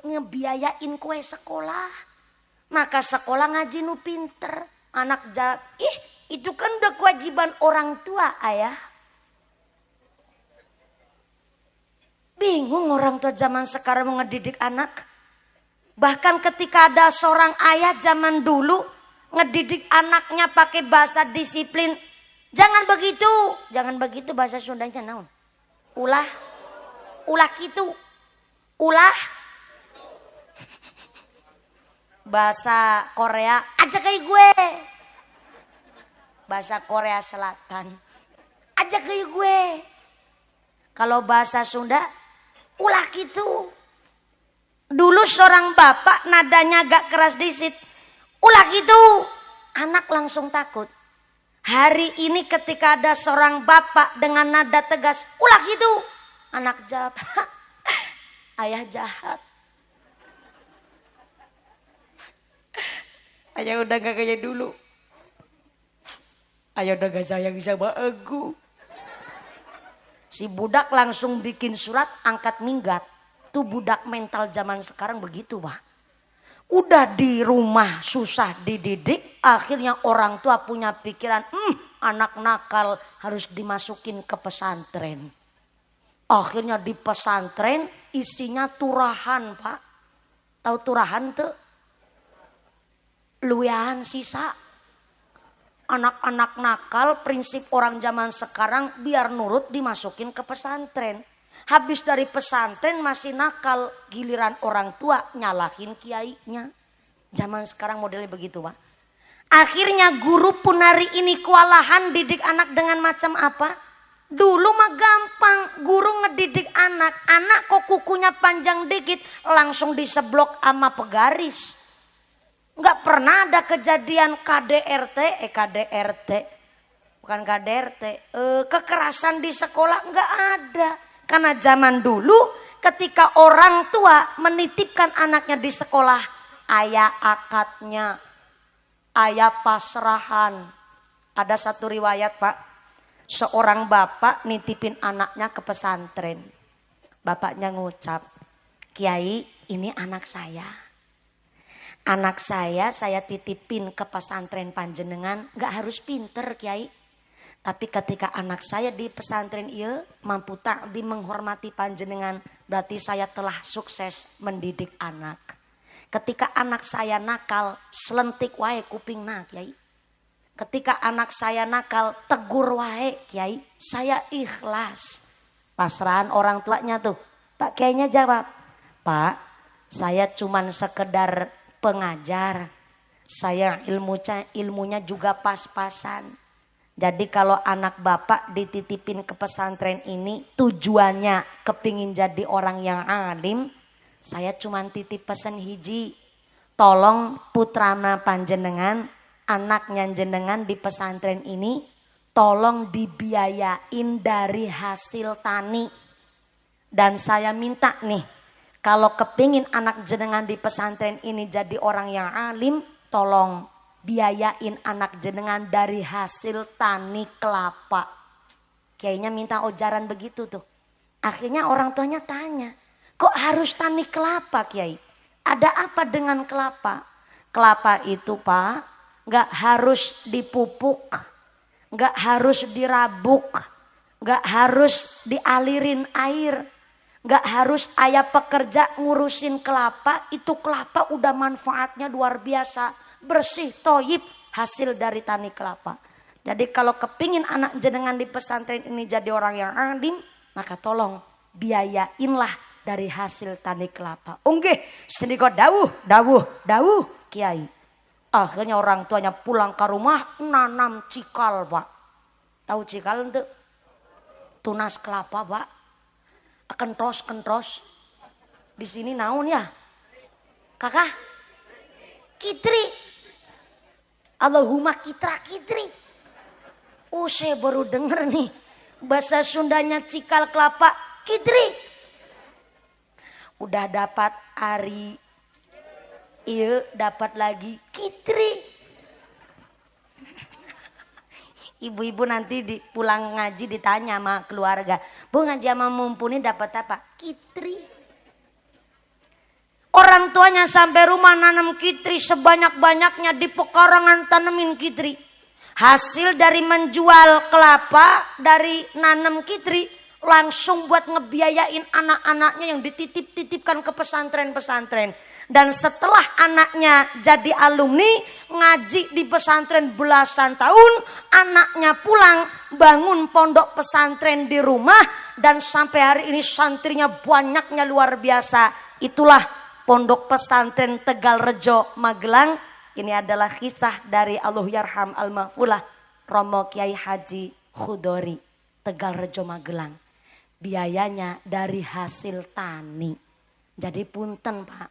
ngebiayain kue sekolah. Maka sekolah ngaji nu pinter. Anak jawab, itu kan udah kewajiban orang tua ayah. Bingung orang tua zaman sekarang mau ngedidik anak. Bahkan ketika ada seorang ayah zaman dulu ngedidik anaknya pakai bahasa disiplin. Jangan begitu bahasa Sundanya naon? Ulah kitu. Ulah. Bahasa Korea, aja kayak gue. Bahasa Korea Selatan, aja kayak gue. Kalau bahasa Sunda, ulah kitu. Dulu seorang bapak nadanya agak keras disit. Ulah kitu. Anak langsung takut. Hari ini ketika ada seorang bapak dengan nada tegas, ulah gitu. Anak jawab, ayah jahat. Ayah udah gak kayak dulu. Ayah udah gak sayang sama aku. Si budak langsung bikin surat angkat minggat. Tuh budak mental zaman sekarang begitu Pak. Udah di rumah susah dididik, akhirnya orang tua punya pikiran, anak nakal harus dimasukin ke pesantren. Akhirnya di pesantren isinya turahan Pak. Tahu turahan tuh? Luyahan sisa. Anak-anak nakal prinsip orang zaman sekarang biar nurut dimasukin ke pesantren. Habis dari pesantren masih nakal, giliran orang tua nyalahin kiainya. Zaman sekarang modelnya begitu Pak. Akhirnya guru pun hari ini kewalahan didik anak dengan macam apa? Dulu mah gampang, guru ngedidik anak. Anak kok kukunya panjang dikit langsung diseblok sama pegaris. Nggak pernah ada kejadian kekerasan di sekolah nggak ada. Karena zaman dulu ketika orang tua menitipkan anaknya di sekolah, ayah akadnya, ayah pasrahan. Ada satu riwayat Pak, seorang bapak nitipin anaknya ke pesantren. Bapaknya ngucap, Kiai ini anak saya. Anak saya titipin ke pesantren panjenengan, gak harus pinter Kiai. Tapi ketika anak saya di pesantren iya mampu takdi menghormati panjenengan, berarti saya telah sukses mendidik anak. Ketika anak saya nakal, selentik wae kupingna Kiai. Ketika anak saya nakal, tegur wae Kiai, saya ikhlas. Pasrahan orang tuanya tuh. Pak Kiainya jawab, Pak, saya cuman sekedar pengajar. Saya ilmunya juga pas-pasan. Jadi kalau anak bapak dititipin ke pesantren ini tujuannya kepingin jadi orang yang alim, saya cuma titip pesan hiji, tolong putrana panjenengan, anaknya jenengan di pesantren ini, tolong dibiayain dari hasil tani. Dan saya minta nih, kalau kepingin anak jenengan di pesantren ini jadi orang yang alim, tolong biayain anak jenengan dari hasil tani kelapa. Kayaknya minta ojaran begitu tuh. Akhirnya orang tuanya tanya, kok harus tani kelapa Kiai? Ada apa dengan kelapa? Kelapa itu Pak, gak harus dipupuk, gak harus dirabuk, gak harus dialirin air, gak harus ayah pekerja ngurusin kelapa. Itu kelapa udah manfaatnya luar biasa. Bersih, toyib hasil dari tani kelapa. Jadi kalau kepingin anak jenengan di pesantren ini jadi orang yang alim, maka tolong biayainlah dari hasil tani kelapa. Unggih, seniko dawuh Kiai. Akhirnya orang tuanya pulang ke rumah nanam cikal Pak. Tahu cikal itu? Tunas kelapa Pak. Kentros. Di sini naon ya? Kakak? Kitri. Allahumma kitri. Oh saya baru denger nih. Bahasa Sundanya cikal kelapa, kitri. Udah dapat ari, iya dapat lagi kitri. Ibu-ibu nanti pulang ngaji ditanya sama keluarga, Bu ngaji sama mumpuni dapat apa? Kitri. Orang tuanya sampai rumah nanam kitri sebanyak-banyaknya di pekarangan tanemin kitri. Hasil dari menjual kelapa, dari nanam kitri, langsung buat ngebiayain anak-anaknya yang dititip-titipkan ke pesantren-pesantren. Dan setelah anaknya jadi alumni, ngaji di pesantren belasan tahun, anaknya pulang bangun pondok pesantren di rumah, dan sampai hari ini santrinya banyaknya luar biasa. Itulah pondok pesantren Tegal Rejo Magelang. Ini adalah kisah dari Allahyarham Al-Mahfulah Romo Kiai Haji Khudori, Tegal Rejo Magelang. Biayanya dari hasil tani. Jadi punten Pak,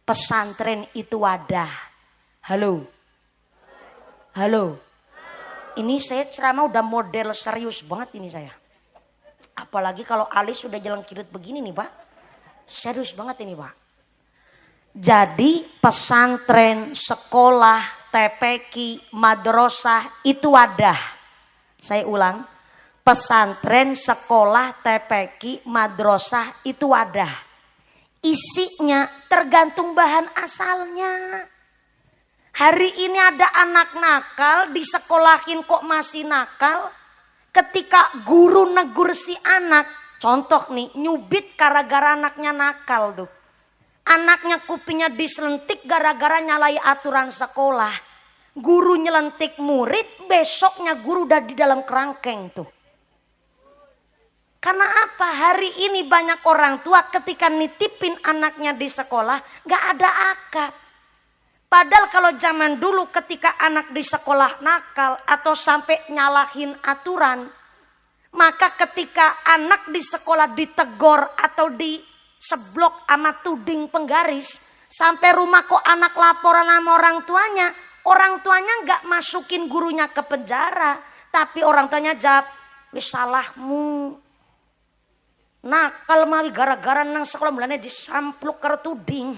pesantren itu wadah. Halo. Halo. Ini saya ceramah udah model serius banget ini saya. Apalagi kalau alis sudah jalan kirut begini nih Pak. Serius banget ini Pak. Jadi pesantren, sekolah, TPQ, madrasah itu wadah. Saya ulang. Pesantren, sekolah, TPQ, madrasah itu wadah. Isinya tergantung bahan asalnya. Hari ini ada anak nakal disekolahin kok masih nakal. Ketika guru negur si anak, contoh nih nyubit gara-gara anaknya nakal tuh. Anaknya kupingnya diselentik gara-gara nyalai aturan sekolah. Guru nyelentik murid, besoknya guru udah di dalam kerangkeng tuh. Karena apa? Hari ini banyak orang tua ketika nitipin anaknya di sekolah gak ada akad. Padahal kalau zaman dulu ketika anak di sekolah nakal atau sampai nyalahin aturan, maka ketika anak di sekolah ditegor atau diseblok sama tuding penggaris, sampai rumah kok anak laporan sama orang tuanya gak masukin gurunya ke penjara, tapi orang tuanya jawab, wis salahmu. Nakal mawi gara-gara nang sekolah mulanya disampluk karo tuding.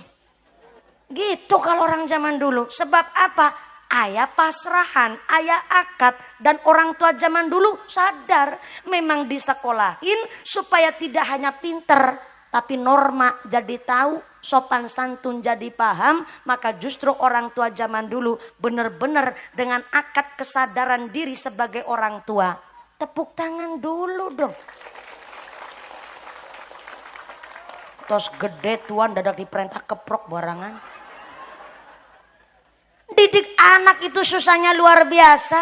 Gitu kalau orang zaman dulu. Sebab apa? Ayah pasrahan, ayah akad. Dan orang tua zaman dulu sadar memang disekolahin supaya tidak hanya pinter, tapi norma jadi tahu, sopan santun jadi paham. Maka justru orang tua zaman dulu benar-benar dengan akad kesadaran diri sebagai orang tua. Tepuk tangan dulu dong. Tos gede tuan dadak diperintah keprok barangan. Didik anak itu susahnya luar biasa.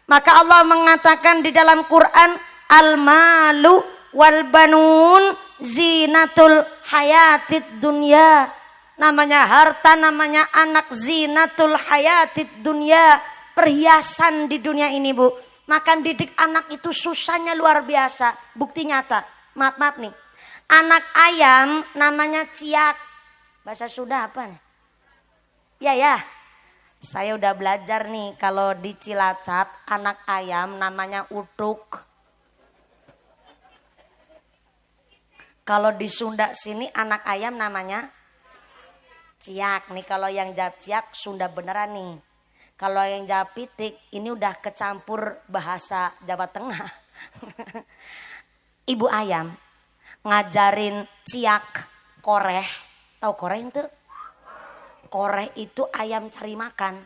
Maka Allah mengatakan di dalam Quran, al-malu wal banun zinatul hayatid dunya. Namanya harta, namanya anak, zinatul hayatid dunya, perhiasan di dunia ini Bu. Maka didik anak itu susahnya luar biasa. Bukti nyata. Maaf nih. Anak ayam namanya ciak. Bahasa Sunda apa nih? Ya. Saya udah belajar nih kalau di Cilacap anak ayam namanya utuk. Kalau di Sunda sini anak ayam namanya ciak. Nih kalau yang jawab ciak Sunda beneran nih. Kalau yang jawab pitik ini udah kecampur bahasa Jawa Tengah. Ibu ayam ngajarin ciak koreh. Tahu koreh itu? Koreh itu ayam cari makan.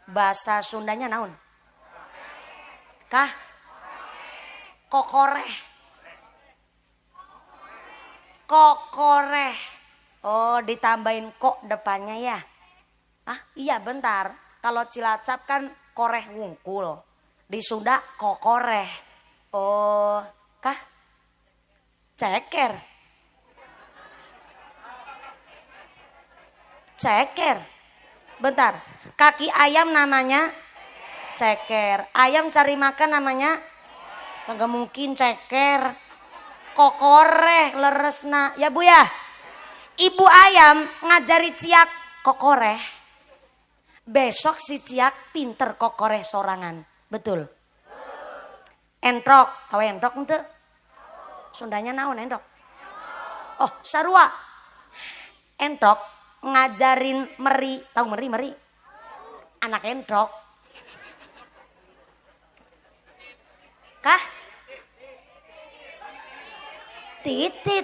Bahasa Sundanya naon? Kah? Kokoreh. Kokoreh. Oh, ditambahin kok depannya ya. Ah, iya bentar. Kalau Cilacap kan koreh wungkul. Di Sunda kokoreh. Oh, kah? Ceker. Ceker. Bentar. Kaki ayam namanya ceker. Ayam cari makan namanya kagak mungkin ceker. Kokoreh leresna. Ya Bu ya. Ibu ayam ngajari ciak kokoreh. Besok si ciak pinter kokoreh sorangan. Betul. Entrok, tahu entrok ente? Sundanya naon entrok? Oh, sarua. Entrok ngajarin meri, tahu meri? Anak entrok. Kah? Titit.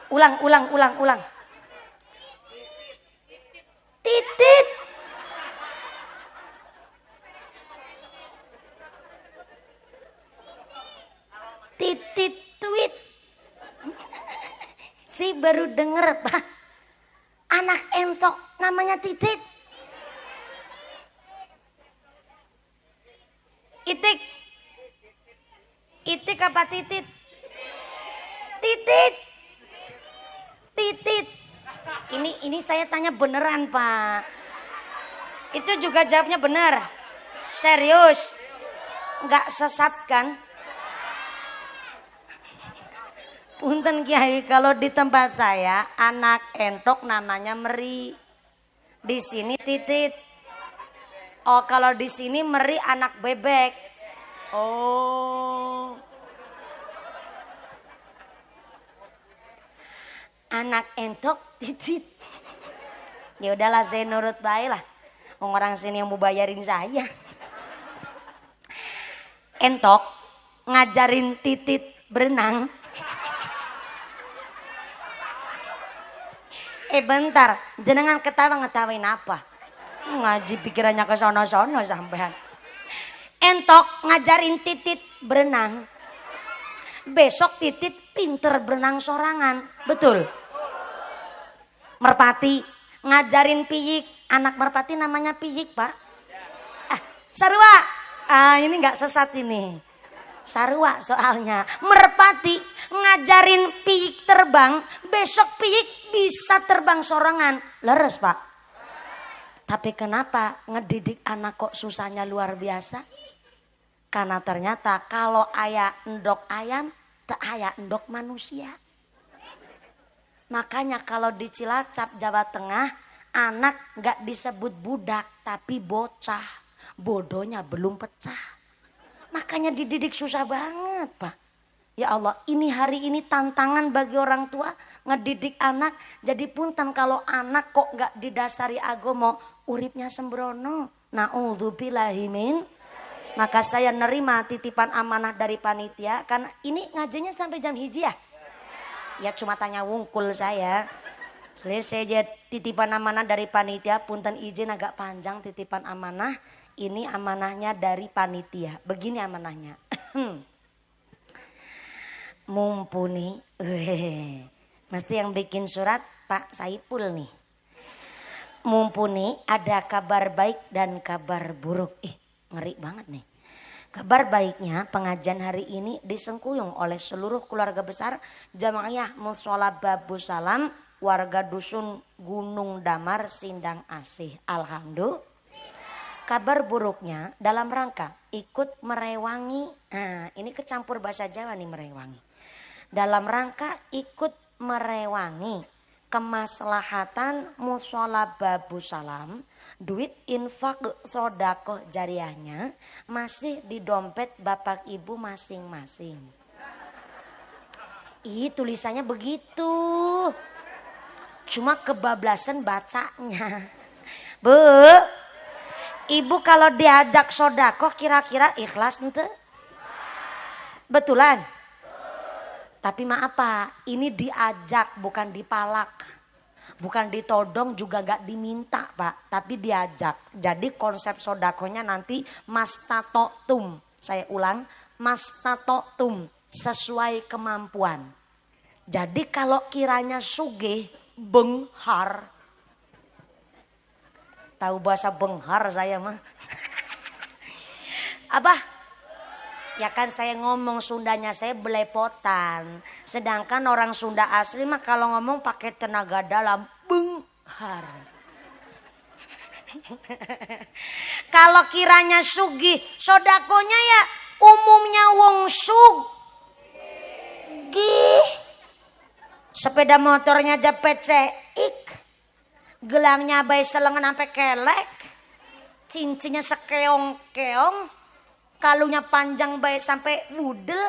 Ulang. Titit. Titit tweet. Si baru denger, Pak. Anak entok namanya Titit. Itik apa titit? Titit. Ini saya tanya beneran, Pak. Itu juga jawabnya benar. Serius. Enggak sesat kan? Punten Kiai, kalau di tempat saya anak entok namanya meri. Di sini titit. Oh, kalau di sini meri anak bebek. Oh. Anak entok titit. Ya udahlah, saya nurut baik lah. Orang sini yang mau bayarin saya. Entok ngajarin titit berenang. Bentar, jenengan ngetawain apa? Ngaji pikirannya ke sono-sono sampean. Entok ngajarin titit berenang. Besok titit pinter berenang sorangan, betul? Merpati ngajarin piyik, anak merpati namanya piyik, Pak. Sarua. Ini nggak sesat ini. Sarua soalnya. Merpati ngajarin piyik terbang, besok piyik bisa terbang sorangan. Leres, Pak. Tapi kenapa ngedidik anak kok susahnya luar biasa? Karena ternyata kalau ayah endok ayam, tak ayah endok manusia. Makanya kalau di Cilacap, Jawa Tengah, anak gak disebut budak tapi bocah. Bodohnya belum pecah. Makanya dididik susah banget, Pak. Ya Allah, ini hari ini tantangan bagi orang tua ngedidik anak. Jadi punten kalau anak kok gak didasari agama, uripnya sembrono. Na'udzubillahimin. Maka saya nerima titipan amanah dari panitia. Karena ini ngajinya sampai jam 1 ya. Ya cuma tanya wungkul saya. Selesai titipan amanah dari panitia. Punten izin agak panjang titipan amanah. Ini amanahnya dari panitia. Begini amanahnya. Mumpuni. Mesti yang bikin surat Pak Saipul nih. Mumpuni ada kabar baik dan kabar buruk. Ngeri banget nih. Kabar baiknya pengajian hari ini disengkuyung oleh seluruh keluarga besar Jamaah Mushola Babu Salam warga dusun Gunung Damar Sindang Asih. Alhamdulillah. Kabar buruknya dalam rangka ikut merewangi. Nah, ini kecampur bahasa Jawa nih merewangi. Dalam rangka ikut merewangi kemaslahatan Mushola Babu Salam, duit infak sodakoh jariahnya masih di dompet bapak ibu masing-masing. Tulisannya begitu. Cuma kebablasan bacanya. Bu, ibu kalau diajak sodakoh kira-kira ikhlas ente? Betulan? Tapi maaf Pak, ini diajak bukan dipalak. Bukan ditodong juga gak diminta Pak, tapi diajak. Jadi konsep sodakohnya nanti mastatotum. Saya ulang, mastatotum sesuai kemampuan. Jadi kalau kiranya sugih, benghar. Tahu bahasa benghar saya mah. Abah. Ya kan saya ngomong Sundanya saya belepotan. Sedangkan orang Sunda asli mah kalau ngomong pakai tenaga dalam. Benghar. Kalau kiranya sugih. Sodakonya ya umumnya wong sugih. Sepeda motornya aja PCX. Gelangnya bae selengan sampai kelek. Cincinnya sekeong-keong. Kalungnya panjang bae sampai budel.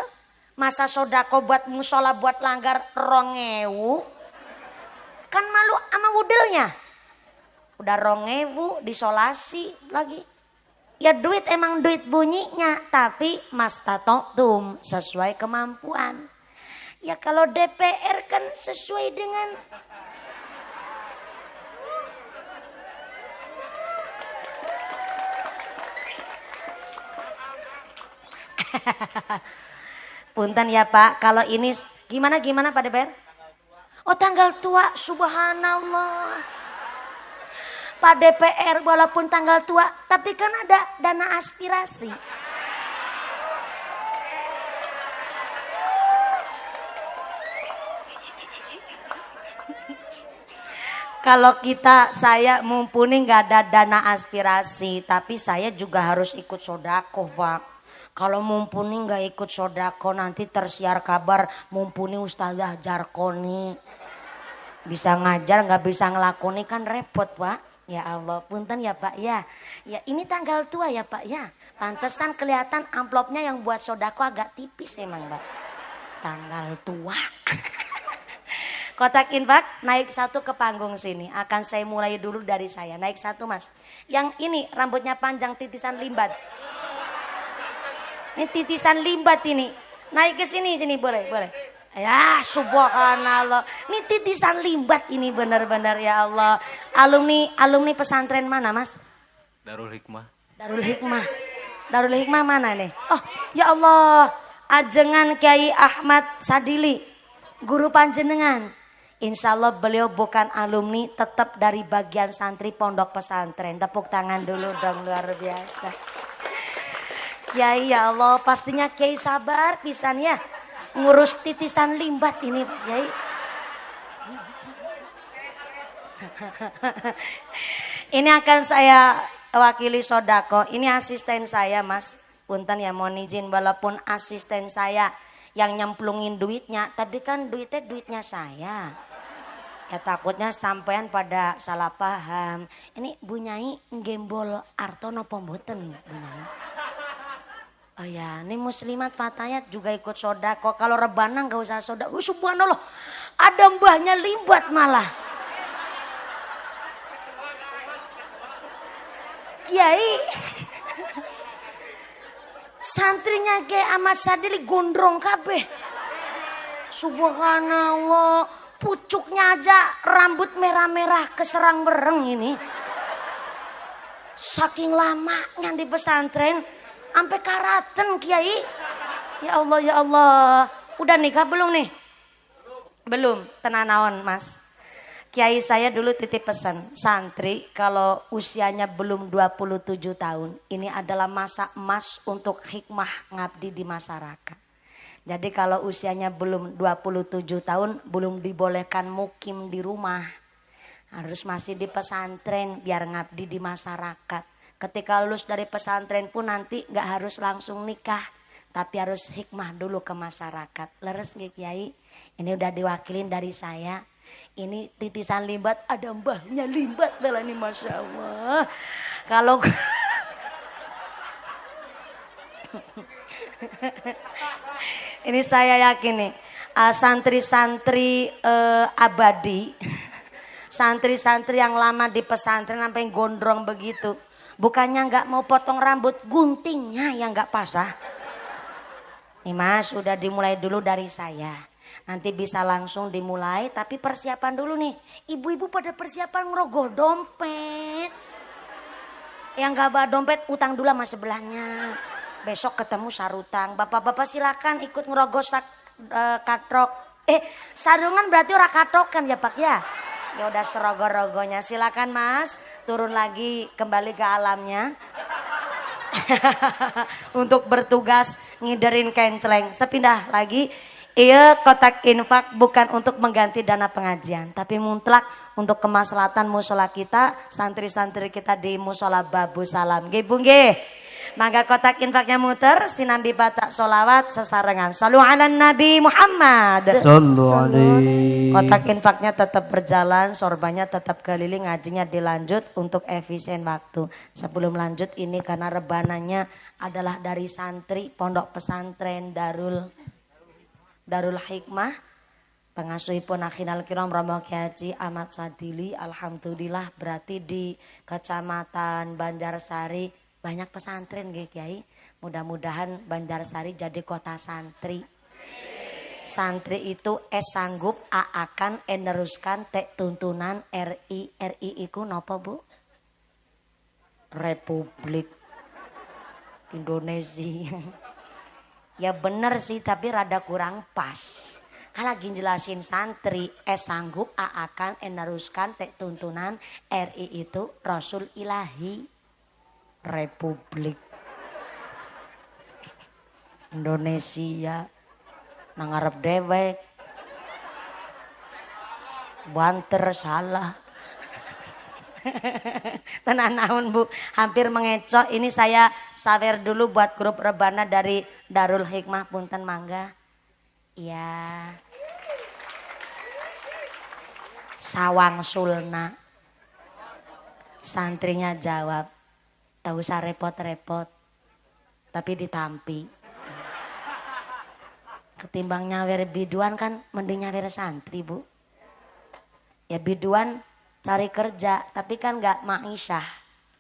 Masa sodako buat musola buat langgar 2.000. Kan malu sama wudelnya. Udah 2.000 disolasi lagi. Ya duit emang duit bunyinya. Tapi mastatoktum sesuai kemampuan. Ya kalau DPR kan sesuai dengan. Punten ya Pak. Kalau ini gimana Pak DPR? Oh tanggal tua, subhanallah. Pak DPR walaupun tanggal tua, tapi kan ada dana aspirasi. Kalau saya mumpuni nggak ada dana aspirasi, tapi saya juga harus ikut sodako Pak. Kalau mumpuni nggak ikut sodako nanti tersiar kabar mumpuni Ustazah Jarkoni. Bisa ngajar nggak bisa ngelakoni kan repot Pak. Ya Allah, punten ya Pak ya. Ya ini tanggal tua ya Pak ya. Pantesan kelihatan amplopnya yang buat sodako agak tipis emang Pak. Tanggal tua. Kotak infak naik 1 ke panggung sini. Akan saya mulai dulu dari saya. Naik 1 Mas. Yang ini rambutnya panjang titisan limbat. Ini titisan limbat ini. Naik ke sini boleh. Ya subhanallah. Ini titisan limbat ini benar-benar ya Allah. Alumni pesantren mana Mas? Darul Hikmah. Darul Hikmah mana nih? Oh ya Allah. Ajengan Kiai Ahmad Sadili. Guru panjenengan. Insya Allah beliau bukan alumni, tetap dari bagian santri pondok pesantren. Tepuk tangan dulu dong, luar biasa. Kiai ya Allah, pastinya Kiai sabar pisan ya. Ngurus titisan limbat ini Kiai. Ini akan saya wakili sodako. Ini asisten saya Mas. Punten ya mohon izin walaupun asisten saya yang nyemplungin duitnya. Tapi kan duitnya saya. Ya takutnya sampean pada salah paham. Ini Bu Nyai gembol Artono Pomboten Bu Nyai. Oh ya, ini muslimat Fatayat juga ikut sodako. Kalau rebana nggak usah sodako. Subhanallah, ada mbahnya limbat malah. Kiai, santrinya Kiai Ahmad Sadili gondrong kabeh. Subhanallah. Pucuknya aja rambut merah-merah keserang bereng ini. Saking lamanya di pesantren sampai karaten Kiai. Ya Allah. Udah nikah belum nih? Belum. Tenanawan Mas. Kiai saya dulu titip pesan, santri kalau usianya belum 27 tahun, ini adalah masa emas untuk hikmah ngabdi di masyarakat. Jadi kalau usianya belum 27 tahun belum dibolehkan mukim di rumah. Harus masih di pesantren biar ngabdi di masyarakat. Ketika lulus dari pesantren pun nanti gak harus langsung nikah. Tapi harus hikmah dulu ke masyarakat. Leres nggih Kiai? Ini udah diwakilin dari saya. Ini titisan limbat, ada mbahnya limbat bela nih Masya Allah. Kalau ini saya yakin nih santri-santri abadi, santri-santri yang lama di pesantren sampai gondrong begitu, bukannya nggak mau potong rambut, guntingnya yang nggak pasah. Nih Mas, udah dimulai dulu dari saya. Nanti bisa langsung dimulai, tapi persiapan dulu nih. Ibu-ibu pada persiapan ngerogoh dompet. Yang gak bawa dompet, utang dulu sama sebelahnya. Besok ketemu sarutang. Bapak-bapak silakan ikut ngerogoh katrok. Sarungan berarti orang katrokan ya Pak ya? Ya udah serogoh-rogohnya. Silakan Mas, turun lagi kembali ke alamnya. Untuk bertugas ngiderin kenceleng. Sepindah lagi. Iya, kotak infak bukan untuk mengganti dana pengajian, tapi mutlak untuk kemaslahatan musola kita, santri-santri kita di musola Babu Salam. Nggih Bu nggih. Mangga kotak infaknya muter, sinambi baca sholawat sesarengan. Salu ala Nabi Muhammad. Sallu alaihi. Kotak infaknya tetap berjalan, sorbannya tetap keliling, ngajinya dilanjut untuk efisien waktu. Sebelum lanjut ini karena rebananya adalah dari santri Pondok Pesantren Darul Hikmah. Pengasuhipun akhinal kiram Romo Haji Ahmad Sadili. Alhamdulillah berarti di Kecamatan Banjarsari banyak pesantren Kiai. Mudah-mudahan Banjarsari jadi kota santri. Santri itu sanggup akan eneruskan tuntunan RI. RI iku napa Bu? Republik Indonesia. Ya bener sih tapi rada kurang pas. Kalau lagi jelasin santri sanggup akan eneruskan tuntunan RI itu Rasul Ilahi. Republik Indonesia nangarep dewek banter salah. Tenan naon Bu, hampir mengecok. Ini saya sawer dulu buat grup rebana dari Darul Hikmah, punten mangga. Iya. Sawang Sulna. Santrinya jawab, tak usah repot-repot, tapi ditampi. Ketimbang nyawer biduan kan mending nyawer santri Bu. Ya biduan cari kerja tapi kan gak ma'isyah.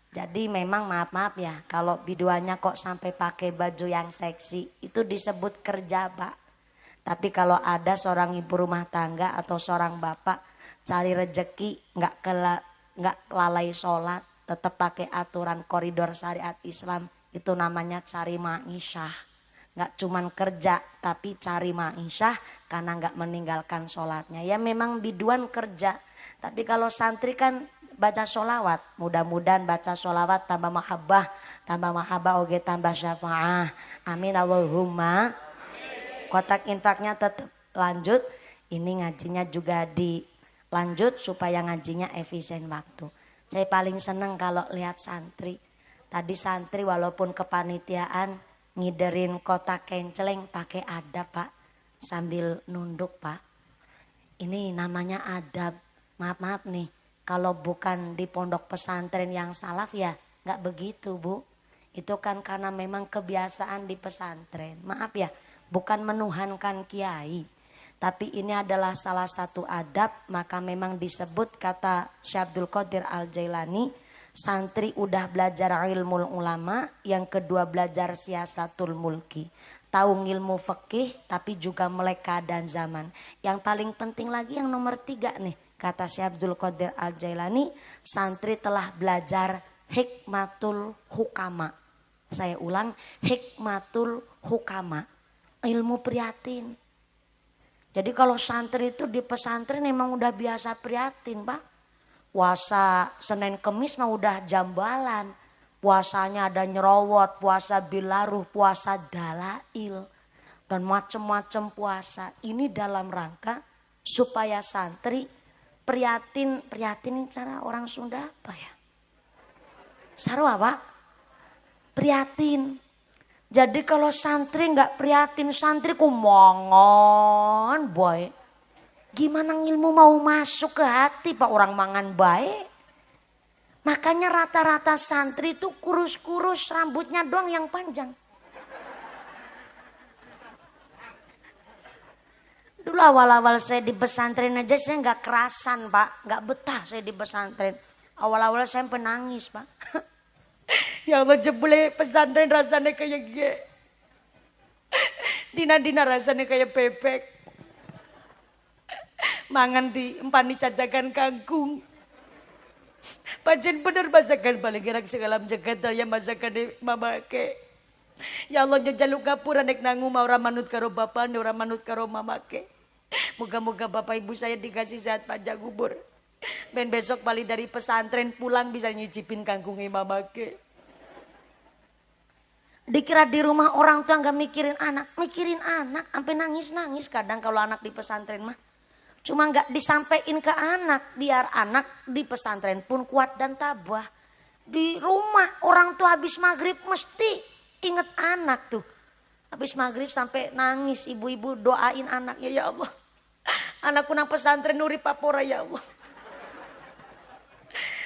Jadi memang maaf ya kalau biduannya kok sampai pakai baju yang seksi itu disebut kerja Pak. Tapi kalau ada seorang ibu rumah tangga atau seorang bapak cari rejeki gak lalai sholat, tetap pakai aturan koridor syariat Islam, itu namanya cari ma'isyah. Gak cuman kerja tapi cari ma'isyah karena gak meninggalkan sholatnya. Ya memang biduan kerja, tapi kalau santri kan baca sholawat. Mudah-mudahan baca sholawat tambah mahabbah oge tambah syafa'ah. Amin Allahumma. Kotak infaknya tetap lanjut. Ini ngajinya juga dilanjut supaya ngajinya efisien waktu. Saya paling seneng kalau lihat santri. Tadi santri walaupun kepanitiaan ngiderin kotak kenceleng pakai adab Pak. Sambil nunduk Pak. Ini namanya adab. Maaf nih. Kalau bukan di pondok pesantren yang salaf ya gak begitu Bu. Itu kan karena memang kebiasaan di pesantren. Maaf ya. Bukan menuhankan kiai. Tapi ini adalah salah satu adab, maka memang disebut kata Syekh Abdul Qadir Al-Jailani, santri udah belajar ilmu ulama, yang kedua belajar siasatul mulki. Tahu ilmu fikih tapi juga melek keadaan zaman. Yang paling penting lagi yang nomor 3 nih, kata Syekh Abdul Qadir Al-Jailani, santri telah belajar hikmatul hukama. Saya ulang, hikmatul hukama, ilmu prihatin. Jadi kalau santri itu di pesantren memang udah biasa prihatin Pak. Puasa Senin Kemis mah udah jambalan. Puasanya ada nyerowot, puasa bilaruh, puasa dalail. Dan macam-macam puasa. Ini dalam rangka supaya santri prihatin ini cara orang Sunda apa ya? Sarwa Pak? Prihatin. Jadi kalau santri nggak prihatin, santri kumongon boy. Gimana ilmu mau masuk ke hati Pak, orang mangan baik. Makanya rata-rata santri itu kurus-kurus, rambutnya doang yang panjang. Dulu awal-awal saya di pesantren aja saya nggak kerasan Pak, nggak betah saya di pesantren. Awal-awal saya penangis Pak. Ya Allah jebule pesantren rasanya kayak gini. Dina-dina rasanya kayak bebek. Mangan di empani cajakan kangkung. Pancen bener masakan paling gerak segala jagat ya masakan di mamake. Ya Allah nyejaluk ngapura nek nangu mau ora manut karo bapak, ora manut karo mamake. Moga-moga bapak ibu saya dikasih sehat panjang umur. Ben besok balik dari pesantren pulang bisa nyicipin kangkungnya mamake. Dikira di rumah orang tua nggak mikirin anak sampai nangis kadang kalau anak di pesantren mah. Cuma nggak disampaikan ke anak biar anak di pesantren pun kuat dan tabah. Di rumah orang tua habis maghrib mesti inget anak tuh. Habis maghrib sampai nangis ibu-ibu doain anaknya, ya Allah. Anakku nang pesantren nuri papora ya Allah.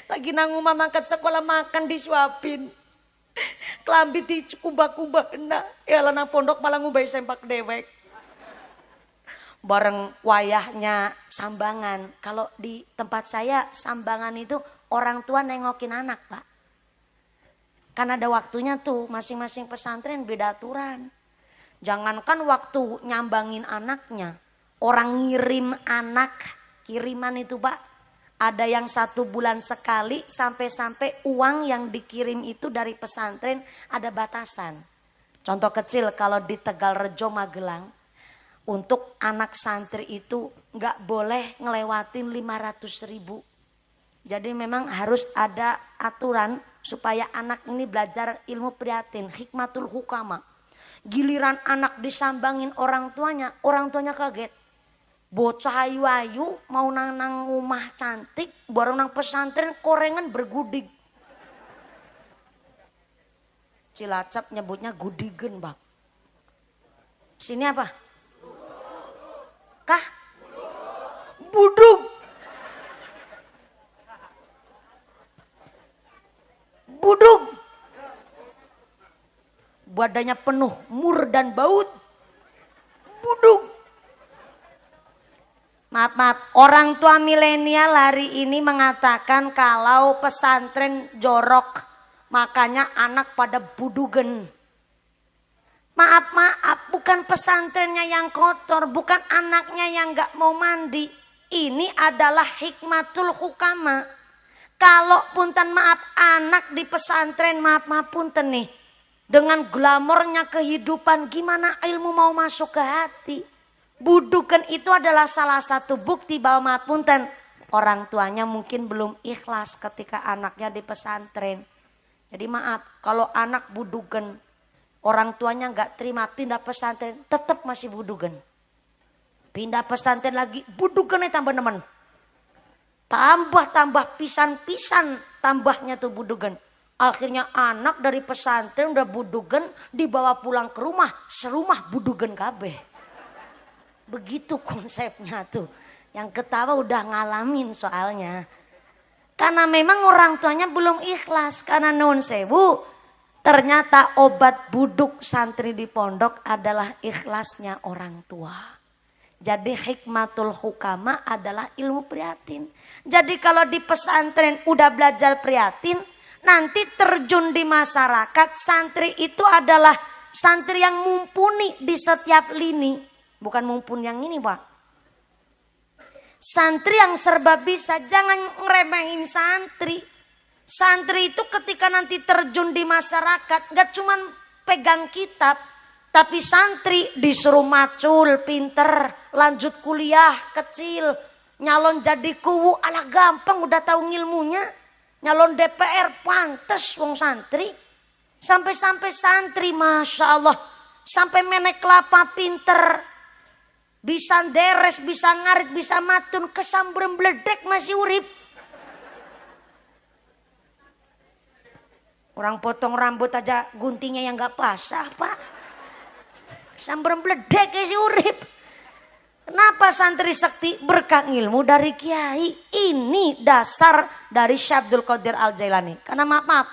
Lagi nang rumah mangkat sekolah makan disuapin. Kelambi dikubah-kubah kena. Ya lah nang pondok malah ngubai sempak dewek. Bareng wayahnya sambangan. Kalau di tempat saya sambangan itu orang tua nengokin anak Pak. Kan ada waktunya tuh masing-masing pesantren beda aturan. Jangankan waktu nyambangin anaknya. Orang ngirim anak, kiriman itu Pak. Ada yang 1 bulan sekali sampai-sampai uang yang dikirim itu dari pesantren ada batasan. Contoh kecil kalau di Tegalrejo Magelang. Untuk anak santri itu nggak boleh ngelewatin 500.000. Jadi memang harus ada aturan supaya anak ini belajar ilmu prihatin, hikmatul hukama. Giliran anak disambangin orang tuanya kaget. Bocah ayu-ayu mau nang rumah cantik, baru nang pesantren korengan bergudig. Cilacap nyebutnya gudigen Bang. Sini apa? Kah? Budug. Budug. Badannya penuh mur dan baut. Budug. Maaf, orang tua milenial hari ini mengatakan kalau pesantren jorok, makanya anak pada budugen. Maaf, bukan pesantrennya yang kotor, bukan anaknya yang gak mau mandi. Ini adalah hikmatul hukama. Kalau punten maaf anak di pesantren, maaf punten nih. Dengan glamornya kehidupan, gimana ilmu mau masuk ke hati? Budukan itu adalah salah satu bukti bahwa maaf punten. Orang tuanya mungkin belum ikhlas ketika anaknya di pesantren. Jadi maaf, kalau anak budukan, orang tuanya nggak terima pindah pesantren, tetap masih budukan. Pindah pesantren lagi, budukannya tambah nemen. Tambah pisan-pisan tambahnya tuh budukan. Akhirnya anak dari pesantren udah budukan, dibawa pulang ke rumah, serumah budukan kabeh. Begitu konsepnya tuh. Yang ketawa udah ngalamin soalnya. Karena memang orang tuanya belum ikhlas. Karena nun sewu, ternyata obat buduk santri di pondok adalah ikhlasnya orang tua. Jadi hikmatul hukama adalah ilmu prihatin. Jadi kalau di pesantren udah belajar prihatin, nanti terjun di masyarakat, santri itu adalah santri yang mumpuni di setiap lini. Bukan mumpuni yang ini Pak. Santri yang serba bisa, jangan ngeremehin santri. Santri itu ketika nanti terjun di masyarakat, gak cuman pegang kitab, tapi santri disuruh macul, pinter, lanjut kuliah, kecil, nyalon jadi kuwu, alah gampang udah tahu ngilmunya. Nyalon DPR pantes wong santri. Sampai-sampai santri Masya Allah, sampai menek kelapa pinter, bisa deres, bisa ngarit, bisa matun, kesambrem bledek masih urip. Orang potong rambut aja guntingnya yang gak basah Pak. Sambrem bledek masih urip. Kenapa santri sakti? Berkah ilmu dari kiai. Ini dasar dari Syekh Abdul Qadir Al Jailani. Karena maaf,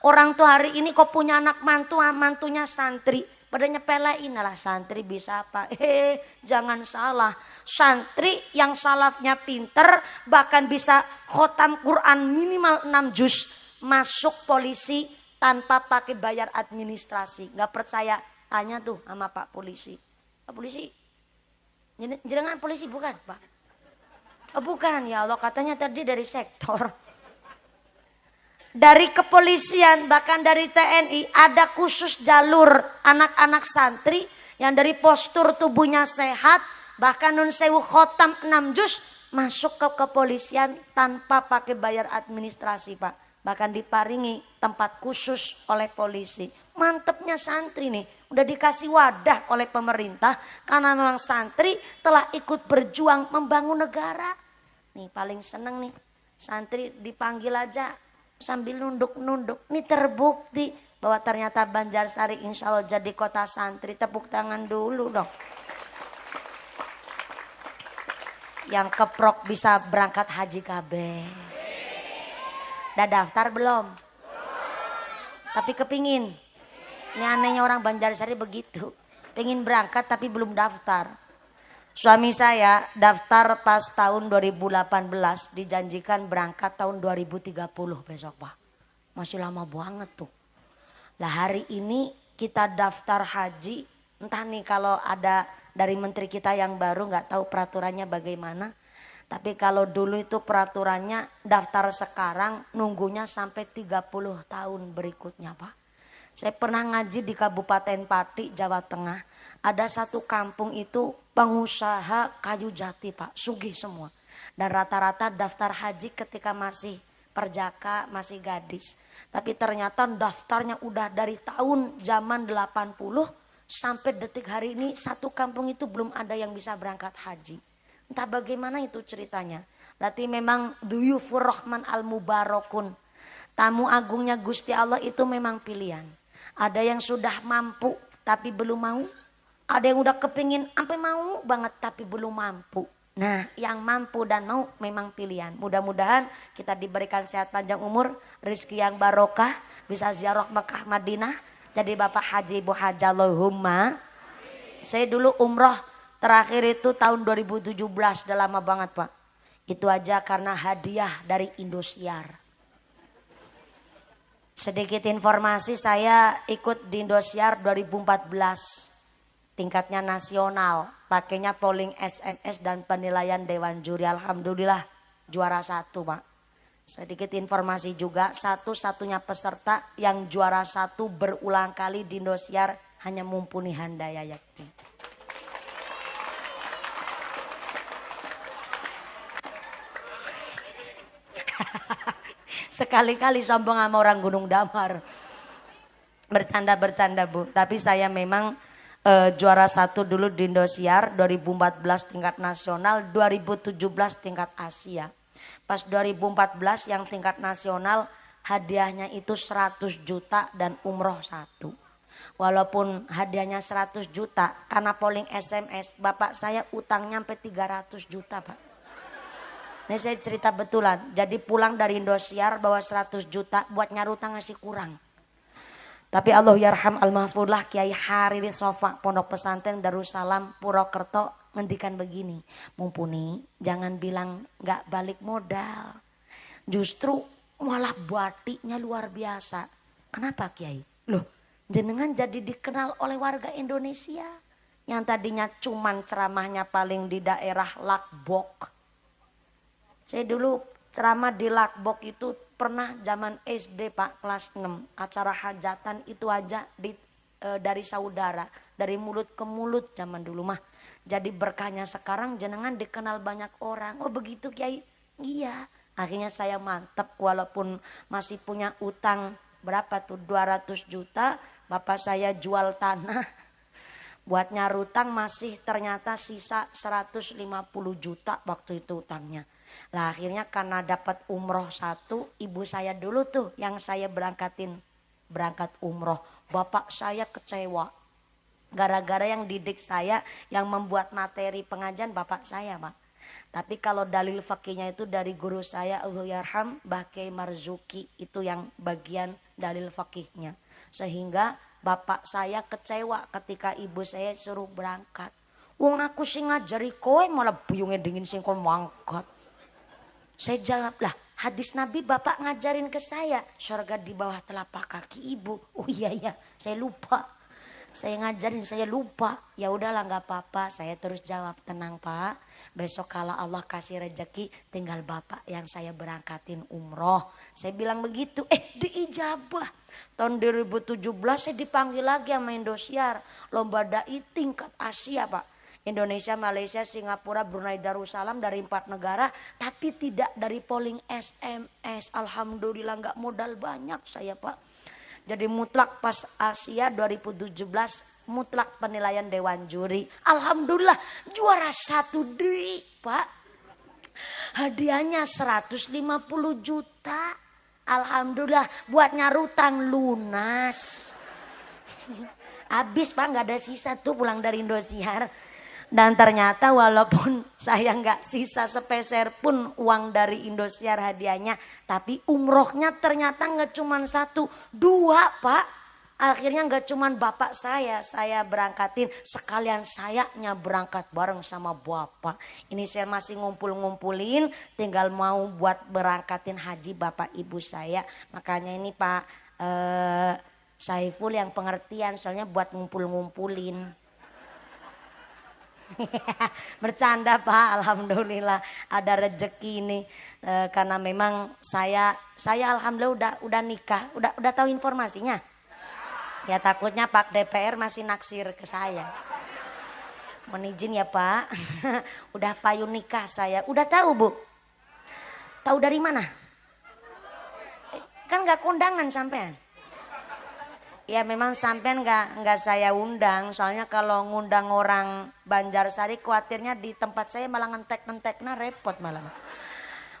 orang tua hari ini kok punya anak mantunya santri. Pada nyepelein lah santri bisa apa. Jangan salah. Santri yang salafnya pinter bahkan bisa khotam Quran minimal 6 juz. Masuk polisi tanpa pakai bayar administrasi. Gak percaya tanya tuh sama Pak Polisi. Pak Polisi, jenengan polisi bukan Pak? Oh, bukan ya Allah, katanya tadi dari sektor. Dari kepolisian bahkan dari TNI ada khusus jalur anak-anak santri yang dari postur tubuhnya sehat bahkan nun sewu khotam 6 juz masuk ke kepolisian tanpa pakai bayar administrasi Pak. Bahkan diparingi tempat khusus oleh polisi. Mantepnya santri nih, udah dikasih wadah oleh pemerintah karena memang santri telah ikut berjuang membangun negara. Nih paling seneng nih, santri dipanggil aja sambil nunduk-nunduk. Ini terbukti bahwa ternyata Banjarsari insya Allah jadi kota santri. Tepuk tangan dulu dong. Yang keprok bisa berangkat haji KB. Udah daftar belum? Tapi kepingin. Ini anehnya orang Banjarsari begitu. Pengen berangkat tapi belum daftar. Suami saya daftar pas tahun 2018, dijanjikan berangkat tahun 2030 besok Pak. Masih lama banget tuh. Lah hari ini kita daftar haji, entah nih kalau ada dari menteri kita yang baru nggak tahu peraturannya bagaimana. Tapi kalau dulu itu peraturannya daftar sekarang nunggunya sampai 30 tahun berikutnya Pak. Saya pernah ngaji di Kabupaten Pati, Jawa Tengah. Ada satu kampung itu pengusaha kayu jati Pak, sugih semua. Dan rata-rata daftar haji ketika masih perjaka, masih gadis. Tapi ternyata daftarnya udah dari tahun zaman 80 sampai detik hari ini satu kampung itu belum ada yang bisa berangkat haji. Entah bagaimana itu ceritanya. Berarti memang duyufur rahman al-mubarakun. Tamu agungnya Gusti Allah itu memang pilihan. Ada yang sudah mampu tapi belum mau. Ada yang udah kepingin sampai mau banget tapi belum mampu. Nah yang mampu dan mau memang pilihan. Mudah-mudahan kita diberikan sehat panjang umur, rezeki yang barokah, bisa ziarah Mekah Madinah. Jadi Bapak Haji Ibu Haji Allahumma. Saya dulu umroh terakhir itu tahun 2017, udah lama banget Pak. Itu aja karena hadiah dari Indosiar. Sedikit informasi, saya ikut di Indosiar 2014. Tingkatnya nasional, pakainya polling SMS dan penilaian Dewan Juri. Alhamdulillah juara 1 Pak. Sedikit informasi juga, satu-satunya peserta yang juara 1 berulang kali di Indosiar hanya Mumpuni Handayani. Sekali-kali sombong sama orang Gunung Damar. Bercanda-bercanda Bu, tapi saya memang juara 1 dulu di Indosiar, 2014 tingkat nasional, 2017 tingkat Asia. Pas 2014 yang tingkat nasional hadiahnya itu 100 juta dan umroh 1. Walaupun hadiahnya 100 juta karena polling SMS, bapak saya utangnya sampai 300 juta Pak. Ini saya cerita betulan, jadi pulang dari Indosiar bawa 100 juta buat nyarutang ngasih kurang. Tapi Allah yarham al-mahfudlah Kiai Hariri Sofa Pondok Pesantren Darussalam Purwokerto ngendikan begini. Mumpuni jangan bilang gak balik modal. Justru malah batiknya luar biasa. Kenapa Kiai? Loh jenengan jadi dikenal oleh warga Indonesia. Yang tadinya cuman ceramahnya paling di daerah Lakbok. Saya dulu ceramah di Lakbok itu pernah zaman SD Pak kelas 6 acara hajatan itu aja dari saudara, dari mulut ke mulut zaman dulu mah. Jadi berkahnya sekarang jenengan dikenal banyak orang. Oh begitu Kiai? Iya. Akhirnya saya mantep walaupun masih punya utang berapa tuh 200 juta. Bapak saya jual tanah buat nyarutang, masih ternyata sisa 150 juta waktu itu utangnya. Lah akhirnya karena dapat umroh 1, ibu saya dulu tuh yang saya berangkat umroh. Bapak saya kecewa. Gara-gara yang didik saya, yang membuat materi pengajian bapak saya Pak. Tapi kalau dalil fakihnya itu dari guru saya Allahyarham Mbah Kiai Marzuki, itu yang bagian dalil fakihnya. Sehingga bapak saya kecewa ketika ibu saya suruh berangkat. Wong aku sing ngajari kowe malah buyunge dingin sing kon mangkat. Saya jawab lah, hadis Nabi bapak ngajarin ke saya, surga di bawah telapak kaki ibu. Oh iya ya, saya lupa. Saya ngajarin, saya lupa. Ya udahlah nggak apa-apa, saya terus jawab, tenang Pak. Besok kalau Allah kasih rezeki, tinggal bapak yang saya berangkatin umroh. Saya bilang begitu, diijabah. Tahun 2017 saya dipanggil lagi sama Indosiar, lomba dai tingkat Asia Pak. Indonesia, Malaysia, Singapura, Brunei, Darussalam dari 4 negara. Tapi tidak dari polling SMS. Alhamdulillah gak modal banyak saya Pak. Jadi mutlak pas Asia 2017 mutlak penilaian Dewan Juri. Alhamdulillah juara 1 Pak. Hadiahnya 150 juta. Alhamdulillah buat nyarutang lunas. Habis Pak, nggak ada sisa tuh pulang dari Indosiar. Dan ternyata walaupun saya nggak sisa sepeser pun uang dari Indosiar hadiahnya, tapi umrohnya ternyata nggak cuma 1, 2 Pak. Akhirnya nggak cuma bapak saya berangkatin, sekalian sayanya berangkat bareng sama bapak. Ini saya masih ngumpulin, tinggal mau buat berangkatin haji bapak ibu saya. Makanya ini Pak Saiful yang pengertian, soalnya buat ngumpulin. Bercanda Pak, alhamdulillah ada rezeki ini karena memang saya alhamdulillah udah nikah, udah tahu informasinya. Ya takutnya Pak DPR masih naksir ke saya. Mohon izin ya Pak, udah payung nikah saya, udah tahu Bu. Tahu dari mana? Kan nggak kondangan sampean. Ya memang sampean nggak saya undang, soalnya kalau ngundang orang Banjarsari khawatirnya di tempat saya malah ngentek-ngenteknya repot malah.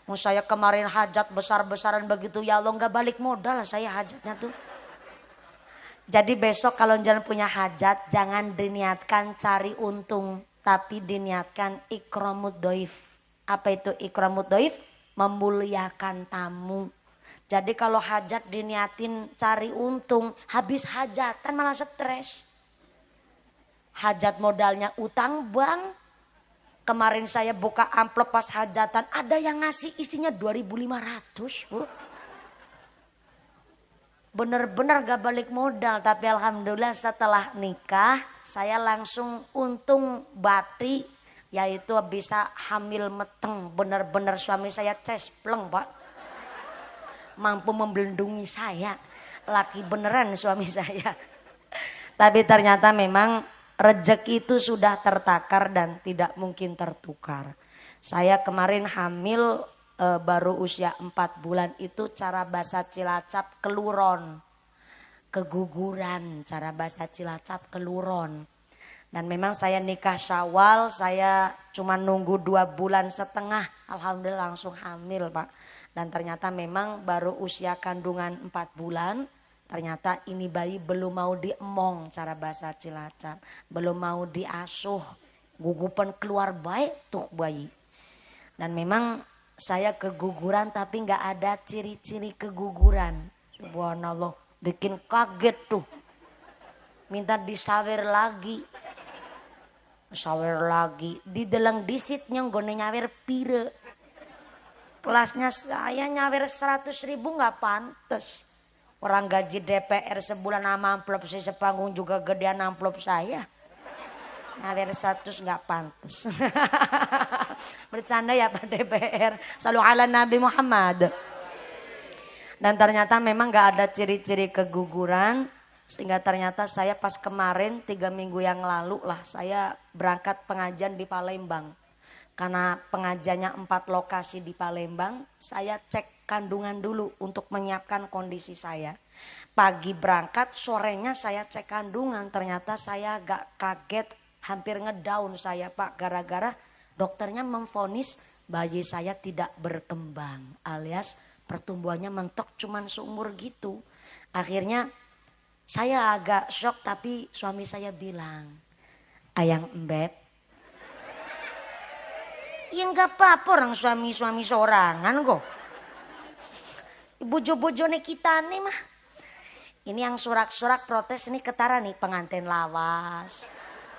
Mau saya kemarin hajat besar-besaran begitu ya Allah nggak balik modal saya hajatnya tuh. Jadi besok kalau jangan punya hajat jangan diniatkan cari untung, tapi diniatkan ikramud doif. Apa itu ikramud doif? Memuliakan tamu. Jadi kalau hajat diniatin cari untung, habis hajatan malah stres. Hajat modalnya utang bank. Kemarin saya buka amplop pas hajatan, ada yang ngasih isinya 2.500 Bu. Bener-bener gak balik modal, tapi alhamdulillah setelah nikah saya langsung untung bati, yaitu bisa hamil meteng. Bener-bener suami saya cespleng Pak. Mampu membelendungi saya, laki beneran suami saya. Tapi ternyata memang rezeki itu sudah tertakar dan tidak mungkin tertukar. Saya kemarin hamil baru usia 4 bulan, itu cara bahasa Cilacap keluron, keguguran, cara bahasa Cilacap keluron. Dan memang saya nikah Syawal, saya cuma nunggu 2,5 bulan, alhamdulillah langsung hamil Pak. Dan ternyata memang baru usia kandungan 4 bulan, ternyata ini bayi belum mau diemong cara bahasa Cilacap. Belum mau diasuh, gugupan keluar baik tuh bayi. Dan memang saya keguguran tapi gak ada ciri-ciri keguguran. Subhanallah, bikin kaget tuh. Minta disawer lagi. Sawer lagi, dideleng disitnya nggone nyawer pire. Kelasnya saya nyawer 100.000 nggak pantes. Orang gaji DPR sebulan sama amplop saya sepanggung juga gedean amplop saya. Nyawer 100 nggak pantes. Bercanda ya Pak DPR. Shallu ala Nabi Muhammad. Dan ternyata memang nggak ada ciri-ciri keguguran. Sehingga ternyata saya pas kemarin 3 minggu yang lalu lah saya berangkat pengajian di Palembang. Karena pengajiannya 4 lokasi di Palembang, saya cek kandungan dulu untuk menyiapkan kondisi saya. Pagi berangkat, sorenya saya cek kandungan, ternyata saya agak kaget, hampir ngedown saya Pak, gara-gara dokternya memvonis bayi saya tidak berkembang, alias pertumbuhannya mentok cuman seumur gitu. Akhirnya saya agak shock, tapi suami saya bilang, "Ayang Embeb, ya enggak apa-apa orang suami-suami sorangan kok. Bojo-bojone kita nih mah. Ini yang surak-surak protes ini ketara nih, pengantin lawas,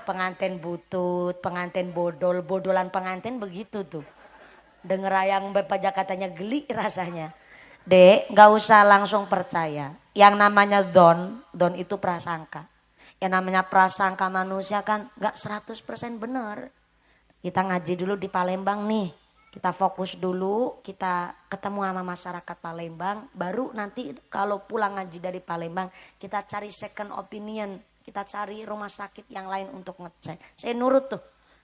pengantin butut, pengantin bodol, bodolan pengantin begitu tuh. Denger ayang bapak katanya geli rasanya. Dek, gak usah langsung percaya. Yang namanya don itu prasangka. Yang namanya prasangka manusia kan gak 100% benar. Kita ngaji dulu di Palembang nih, kita fokus dulu, kita ketemu sama masyarakat Palembang, baru nanti kalau pulang ngaji dari Palembang kita cari second opinion, kita cari rumah sakit yang lain untuk ngecek. Saya nurut tuh,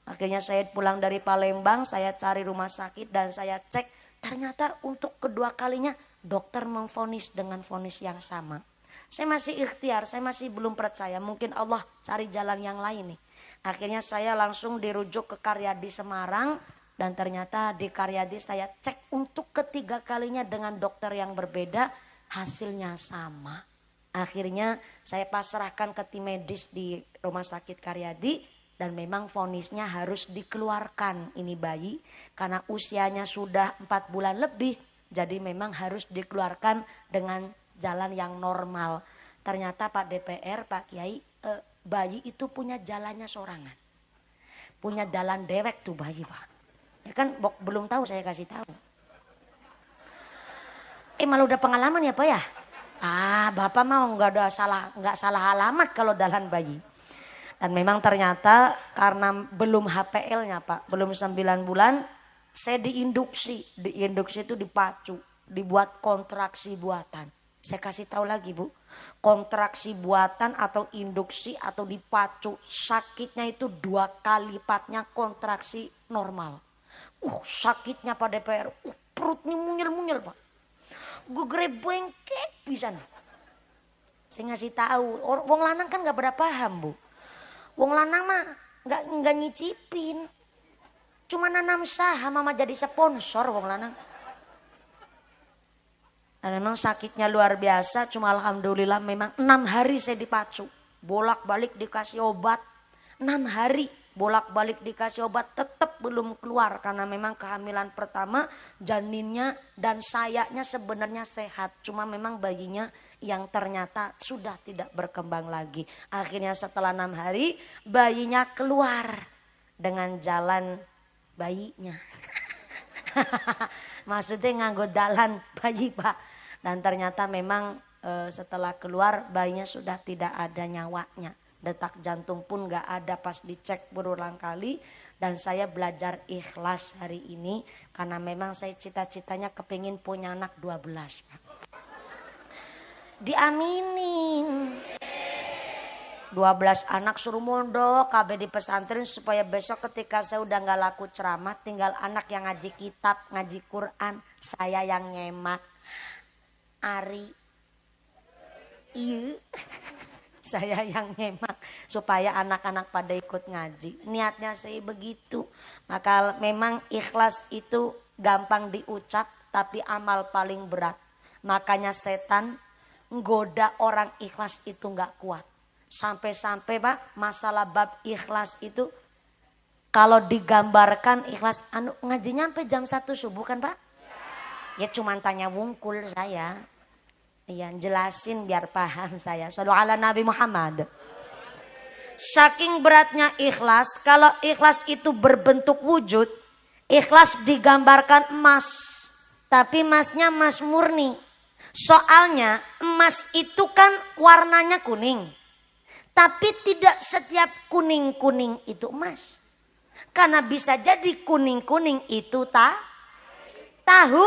akhirnya saya pulang dari Palembang, saya cari rumah sakit dan saya cek, ternyata untuk kedua kalinya dokter memvonis dengan vonis yang sama. Saya masih ikhtiar, saya masih belum percaya, mungkin Allah cari jalan yang lain nih. Akhirnya saya langsung dirujuk ke Karyadi Semarang Dan ternyata di Karyadi saya cek untuk ketiga kalinya dengan dokter yang berbeda, hasilnya sama. Akhirnya saya pasrahkan ke tim medis di Rumah Sakit Karyadi dan memang vonisnya harus dikeluarkan ini bayi karena usianya sudah 4 bulan lebih. Jadi memang harus dikeluarkan dengan jalan yang normal. Ternyata Pak DPR, Pak Kiai, bayi itu punya jalannya sorangan. Punya jalan dewek tuh bayi, Pak. Ya kan belum tahu, saya kasih tahu. Malah udah pengalaman ya Pak ya? Bapak mau nggak salah alamat kalau dalan bayi. Dan memang ternyata karena belum HPL-nya Pak, belum 9 bulan, saya diinduksi. Diinduksi itu dipacu, dibuat kontraksi buatan. Saya kasih tahu lagi Bu, kontraksi buatan atau induksi atau dipacu, sakitnya itu 2 kali lipatnya kontraksi normal. Sakitnya Pak DPR, perutnya munyel-munyel Pak. Gue gere bengkek pisan. Saya ngasih tahu, wong lanang kan nggak berapa paham Bu. Wong lanang mah nggak nyicipin, cuma nanam saham mama jadi sponsor wong lanang. Dan memang sakitnya luar biasa, cuma alhamdulillah memang 6 hari saya dipacu, bolak-balik dikasih obat, 6 hari bolak-balik dikasih obat tetap belum keluar karena memang kehamilan pertama janinnya dan sayanya sebenarnya sehat, cuma memang bayinya yang ternyata sudah tidak berkembang lagi. Akhirnya setelah 6 hari bayinya keluar dengan jalan bayinya. Maksudnya nganggo dalan bayi Pak. Dan ternyata memang setelah keluar bayinya sudah tidak ada nyawanya. Detak jantung pun gak ada pas dicek berulang kali. Dan saya belajar ikhlas hari ini karena memang saya cita-citanya kepingin punya anak 12 Pak. Diaminin 12 anak suruh mondok KB di pesantren supaya besok ketika saya udah gak laku ceramah tinggal anak yang ngaji kitab, ngaji Quran, saya yang nyemak. Ari iya saya yang nyemak supaya anak-anak pada ikut ngaji. Niatnya saya begitu. Maka memang ikhlas itu gampang diucap tapi amal paling berat. Makanya setan nggoda orang ikhlas itu gak kuat. Sampai-sampai Pak masalah bab ikhlas itu kalau digambarkan ikhlas ngajinya sampai jam 1 subuh kan Pak? Ya cuman tanya wungkul saya. Iya jelasin biar paham saya. Shallallahu ala Nabi Muhammad. Saking beratnya ikhlas, kalau ikhlas itu berbentuk wujud, ikhlas digambarkan emas. Tapi emasnya emas murni. Soalnya emas itu kan warnanya kuning. Tapi tidak setiap kuning-kuning itu emas. Karena bisa jadi kuning-kuning itu tahu.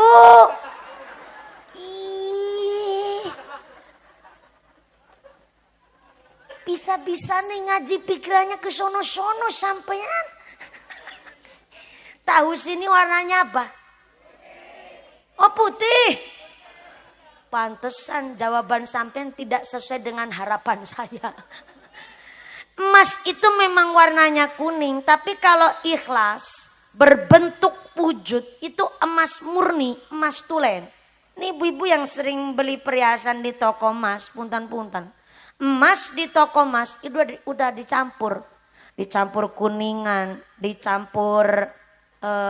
Bisa-bisa nih ngaji pikirannya ke sono-sono sampean. Tahu sini warnanya apa? Oh putih. Pantesan jawaban sampean tidak sesuai dengan harapan saya. Emas itu memang warnanya kuning, tapi kalau ikhlas berbentuk wujud itu emas murni, emas tulen. Ini ibu-ibu yang sering beli perhiasan di toko emas, punten-punten. Emas di toko emas itu udah dicampur kuningan, dicampur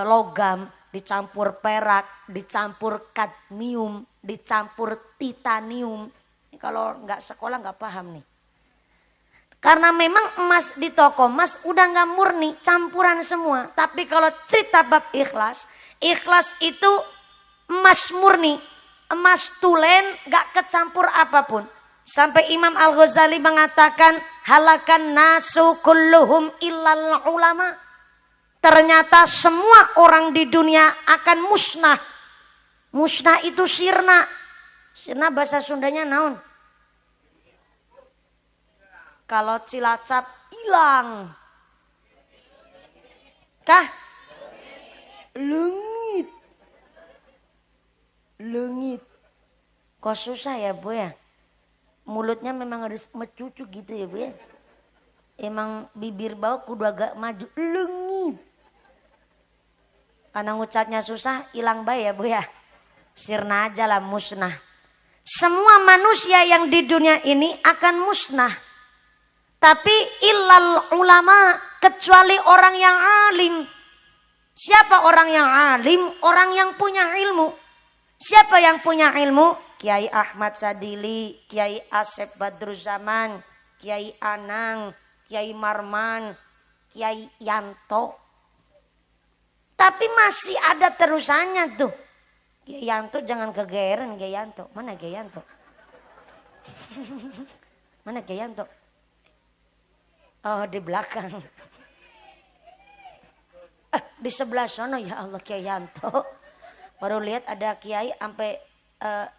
logam, dicampur perak, dicampur kadmium, dicampur titanium. Ini kalau nggak sekolah nggak paham nih. Karena memang emas di toko emas udah nggak murni, campuran semua. Tapi kalau cerita bab ikhlas, ikhlas itu emas murni, emas tulen nggak kecampur apapun. Sampai Imam Al-Ghazali mengatakan halakan nasu kulluhum illal ulama. Ternyata semua orang di dunia akan musnah. Musnah itu sirna. Sirna bahasa Sundanya naon? Kalau Cilacap hilang. Kah? Lengit. Lengit. Kok susah ya Bu ya? Mulutnya memang harus mecucu gitu ya Bu ya. Emang bibir bawah kudu agak maju. Lengit. Karena ngucapnya susah, hilang bae ya Bu ya. Sirna aja lah, musnah. Semua manusia yang di dunia ini akan musnah. Tapi illal ulama, kecuali orang yang alim. Siapa orang yang alim? Orang yang punya ilmu. Siapa yang punya ilmu? Kiai Ahmad Sadili, Kiai Asep Badruzzaman, Kiai Anang, Kiai Marman, Kiai Yanto. Tapi masih ada terusannya tuh. Kiai Yanto jangan kegeeran Kiai Yanto. Mana Kiai Yanto? Mana Kiai Yanto? Oh di belakang. Di sebelah sana ya Allah Kiai Yanto. Baru lihat ada Kiai sampai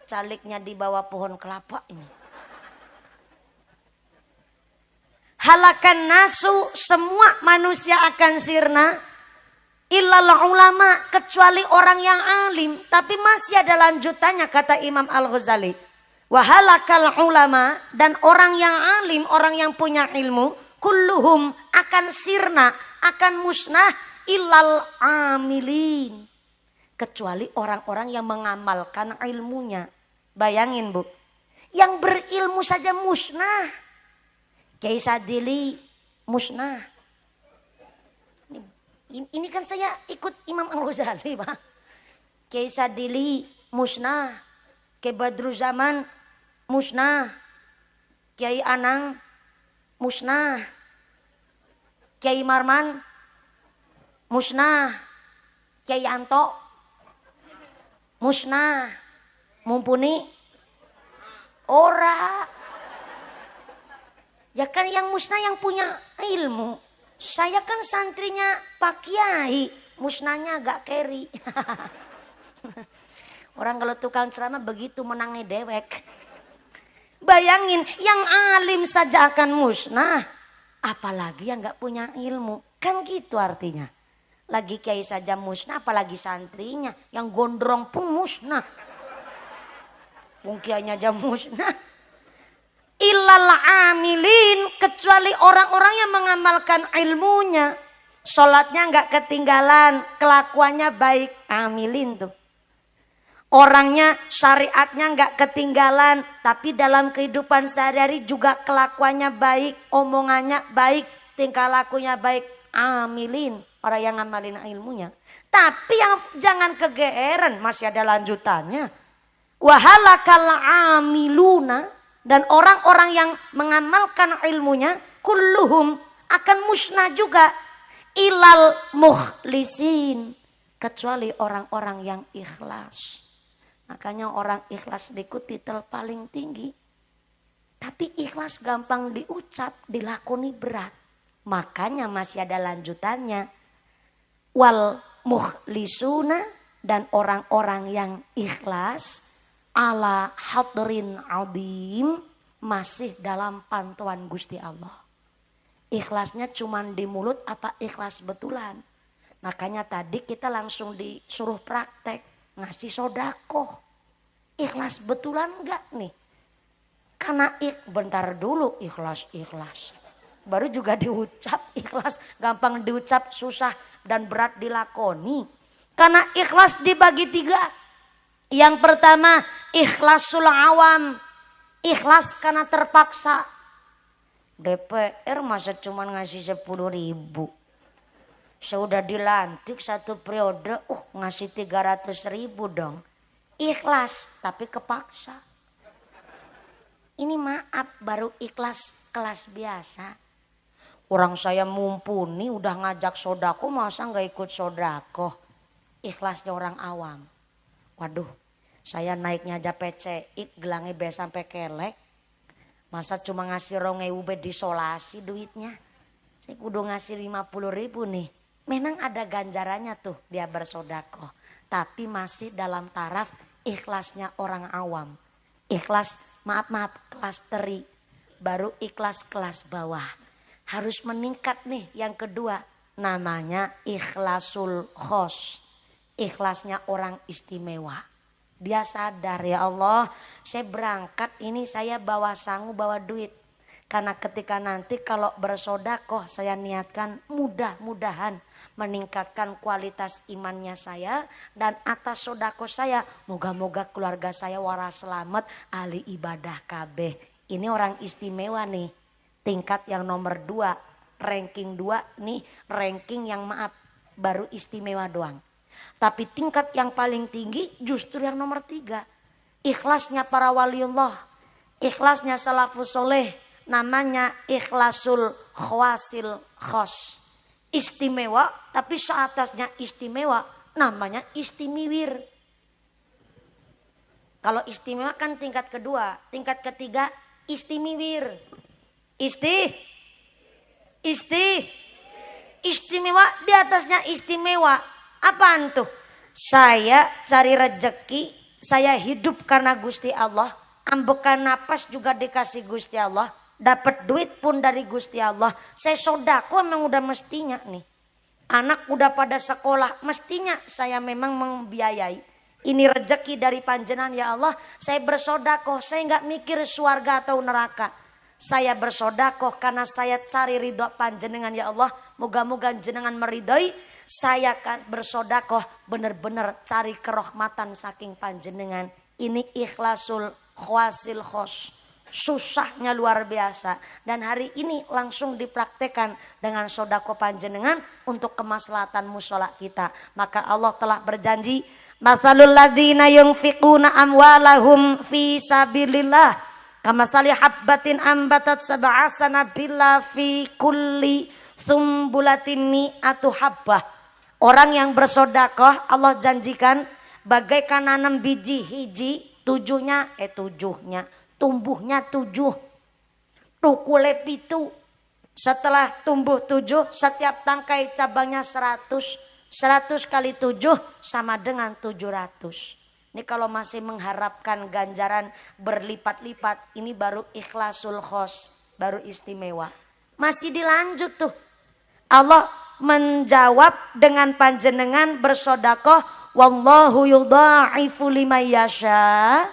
caliknya di bawah pohon kelapa ini. Halakan nasu, semua manusia akan sirna. Illal ulama, kecuali orang yang alim. Tapi masih ada lanjutannya kata Imam Al-Ghazali. Wahalakal ulama, dan orang yang alim, orang yang punya ilmu. Kulluhum akan sirna, akan musnah. Illal amilin. Kecuali orang-orang yang mengamalkan ilmunya. Bayangin Bu. Yang berilmu saja musnah. Kiai Sadili musnah. Ini kan saya ikut Imam Al-Ghazali Pak. Kiai Sadili musnah. Kiai Badruzzaman musnah. Kiai Anang musnah. Kiai Marman musnah. Kiai Anto musnah. Mumpuni ora. Ya kan yang musnah yang punya ilmu. Saya kan santrinya Pak Kiai, musnahnya agak keri. Orang kalau tukang ceramah begitu menangnya dewek. Bayangin yang alim saja akan musnah. Apalagi yang gak punya ilmu. Kan gitu artinya. Lagi kiai saja musnah apalagi santrinya. Yang gondrong pun musnah. Kiainya aja musnah. Illal amilin, kecuali orang-orang yang mengamalkan ilmunya. Sholatnya gak ketinggalan, kelakuannya baik. Amilin tuh. Orangnya syariatnya gak ketinggalan, tapi dalam kehidupan sehari-hari juga kelakuannya baik, omongannya baik, tingkah lakunya baik. Amilin, orang yang ngamalin ilmunya. Tapi yang jangan kegeeran, masih ada lanjutannya. Wahalakal amiluna. Dan orang-orang yang mengamalkan ilmunya kulluhum akan musnah juga ilal mukhlisin, kecuali orang-orang yang ikhlas. Makanya orang ikhlas ikut titel paling tinggi. Tapi ikhlas gampang diucap, dilakoni berat. Makanya masih ada lanjutannya. Wal mukhlisuna, dan orang-orang yang ikhlas ala hadrin adim, masih dalam pantauan Gusti Allah. Ikhlasnya cuman di mulut apa ikhlas betulan. Makanya tadi kita langsung disuruh praktek ngasih sodako. Ikhlas betulan enggak nih? Karena bentar dulu ikhlas. Baru juga diucap ikhlas, gampang diucap, susah dan berat dilakoni. Karena ikhlas dibagi 3. Yang pertama ikhlasul awam, ikhlas karena terpaksa. DPR masa cuma ngasih 10.000. Sudah dilantik 1 periode, ngasih 300.000 dong. Ikhlas tapi kepaksa. Ini maaf baru ikhlas kelas biasa. Orang saya mumpuni udah ngajak sodako masa gak ikut sodako. Ikhlasnya orang awam. Waduh, saya naiknya aja PCI, gelangnya be sampai kelek. Masa cuma ngasih 2.000 disolasi duitnya. Saya kudu ngasih 50.000 nih. Memang ada ganjarannya tuh dia bersodako. Tapi masih dalam taraf ikhlasnya orang awam. Ikhlas, maaf kelas teri. Baru ikhlas kelas bawah. Harus meningkat nih yang kedua. Namanya ikhlasul khos. Ikhlasnya orang istimewa. Dia sadar ya Allah, saya berangkat ini saya bawa sangu bawa duit. Karena ketika nanti kalau bersodakoh saya niatkan mudah-mudahan meningkatkan kualitas imannya saya. Dan atas sodakoh saya moga-moga keluarga saya waras selamat ahli ibadah kabeh. Ini orang istimewa nih. Tingkat yang nomor 2, ranking 2 nih, ranking yang maaf baru istimewa doang. Tapi tingkat yang paling tinggi justru yang nomor 3. Ikhlasnya para waliullah, ikhlasnya salafus soleh, namanya ikhlasul khawasil khos. Istimewa tapi seatasnya istimewa namanya istimiwir. Kalau istimewa kan tingkat kedua, tingkat ketiga istimiwir. Istimewa di atasnya istimewa. Apaan tuh? Saya cari rejeki, saya hidup karena Gusti Allah, ambekan napas juga dikasih Gusti Allah, dapat duit pun dari Gusti Allah. Saya sodako memang udah mestinya nih. Anak udah pada sekolah, mestinya saya memang membiayai. Ini rejeki dari panjenengan ya Allah, saya bersodako, saya nggak mikir surga atau neraka. Saya bersodakoh karena saya cari ridho panjenengan ya Allah. Moga-moga jenengan meridhoi. Saya bersodakoh benar-benar cari kerahmatan saking panjenengan. Ini ikhlasul khawasil khos. Susahnya luar biasa. Dan hari ini langsung dipraktekkan dengan sodakoh panjenengan untuk kemaslahatan musola kita. Maka Allah telah berjanji. Masalul ladzina yunfiquna amwalahum fi sabilillah. Kamasali habbatin ambatat sab'a sanabila fi kulli sumbulatin mi'atu habbah. Orang yang bersodakoh Allah janjikan bagaikan nanam biji hiji, tujuhnya tumbuhnya 7, tukule 7. Setelah tumbuh 7, setiap tangkai cabangnya 100. 100 kali 7 sama dengan 700. Ini kalau masih mengharapkan ganjaran berlipat-lipat, ini baru ikhlasul khos, baru istimewa. Masih dilanjut tuh. Allah menjawab dengan panjenengan bersodakoh, wallahu yudha'ifu liman yasha.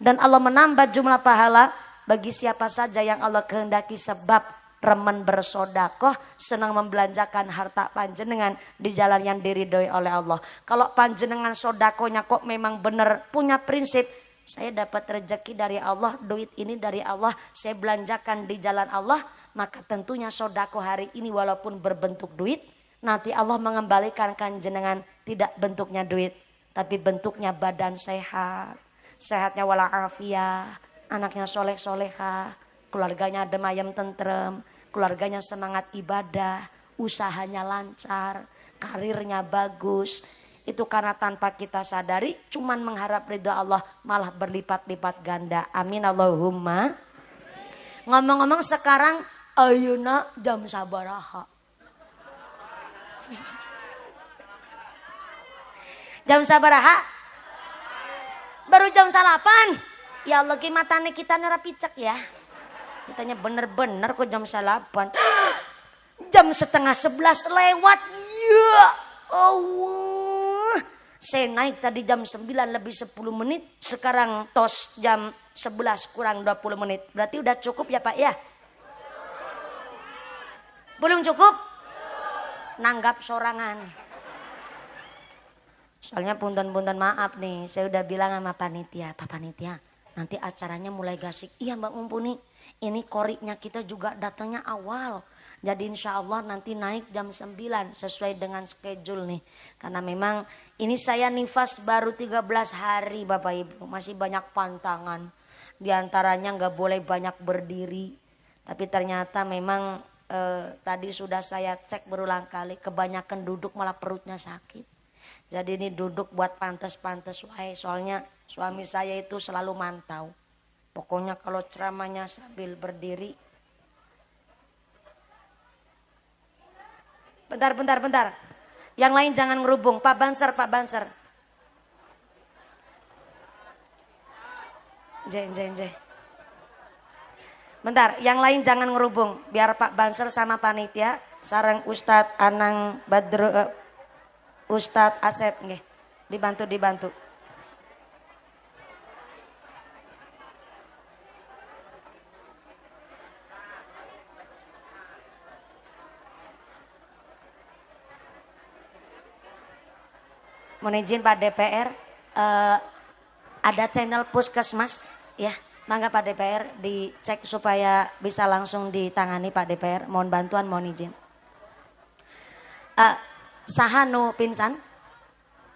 Dan Allah menambah jumlah pahala bagi siapa saja yang Allah kehendaki sebab remen bersodakoh, senang membelanjakan harta panjenengan di jalan yang diridhoi oleh Allah. Kalau panjenengan sodakohnya kok memang benar punya prinsip, saya dapat rezeki dari Allah, duit ini dari Allah, saya belanjakan di jalan Allah, maka tentunya sodakoh hari ini walaupun berbentuk duit, nanti Allah mengembalikan panjenengan tidak bentuknya duit, tapi bentuknya badan sehat, sehatnya walafiat, anaknya soleh-solehah, keluarganya adem ayem tentrem, keluarganya semangat ibadah, usahanya lancar, karirnya bagus. Itu karena tanpa kita sadari cuman mengharap ridha Allah malah berlipat-lipat ganda. Amin Allahumma. Ngomong-ngomong sekarang ayeuna jam sabaraha? Jam sabaraha? Baru jam 8. Ya Allah matane kita nerapicek ya. Kitanya bener-bener kok jam 8. Jam setengah 11 lewat. Ya Allah. Saya naik tadi jam 9 lebih 10 menit. Sekarang tos jam 11 kurang 20 menit. Berarti udah cukup ya Pak ya? Belum cukup? Nanggap sorangan. Soalnya punten-punten maaf nih. Saya udah bilang sama panitia. Pak panitia, nanti acaranya mulai gasik. Iya Mbak Mumpuni. Ini koriknya kita juga datangnya awal. Jadi insya Allah nanti naik jam 9 sesuai dengan schedule nih. Karena memang ini saya nifas baru 13 hari Bapak Ibu. Masih banyak pantangan. Di antaranya gak boleh banyak berdiri. Tapi ternyata memang tadi sudah saya cek berulang kali. Kebanyakan duduk malah perutnya sakit. Jadi ini duduk buat pantes-pantes wae. Soalnya suami saya itu selalu mantau. Pokoknya kalau ceramahnya sambil berdiri. Bentar. Yang lain jangan ngerubung. Pak Banser. Bentar, yang lain jangan ngerubung. Biar Pak Banser sama panitia. Sareng Ustadz Anang Badru, Ustadz Asep. Nggih. Dibantu. mohon izin Pak DPR, ada channel puskesmas ya. Mangga Pak DPR dicek supaya bisa langsung ditangani Pak DPR. Mohon bantuan, mohon izin. Saha nu pingsan?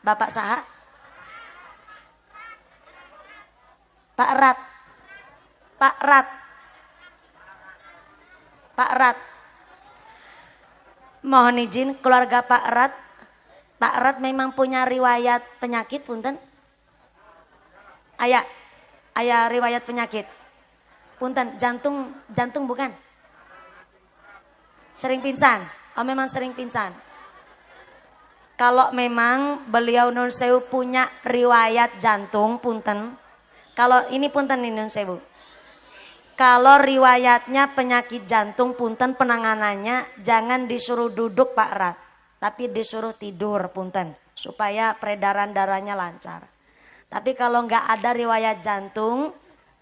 Bapak saha? Pak Rat. Pak Rat. Pak Rat. Mohon izin keluarga Pak Rat. Pak Rat memang punya riwayat penyakit punten? Ayah riwayat penyakit. Punten, jantung bukan? Sering pingsan. Oh memang sering pingsan. Kalau memang beliau nun sewu punya riwayat jantung punten. Kalau ini punten ini nun sewu. Kalau riwayatnya penyakit jantung punten penanganannya jangan disuruh duduk Pak Rat. Tapi disuruh tidur punten. Supaya peredaran darahnya lancar. Tapi kalau nggak ada riwayat jantung,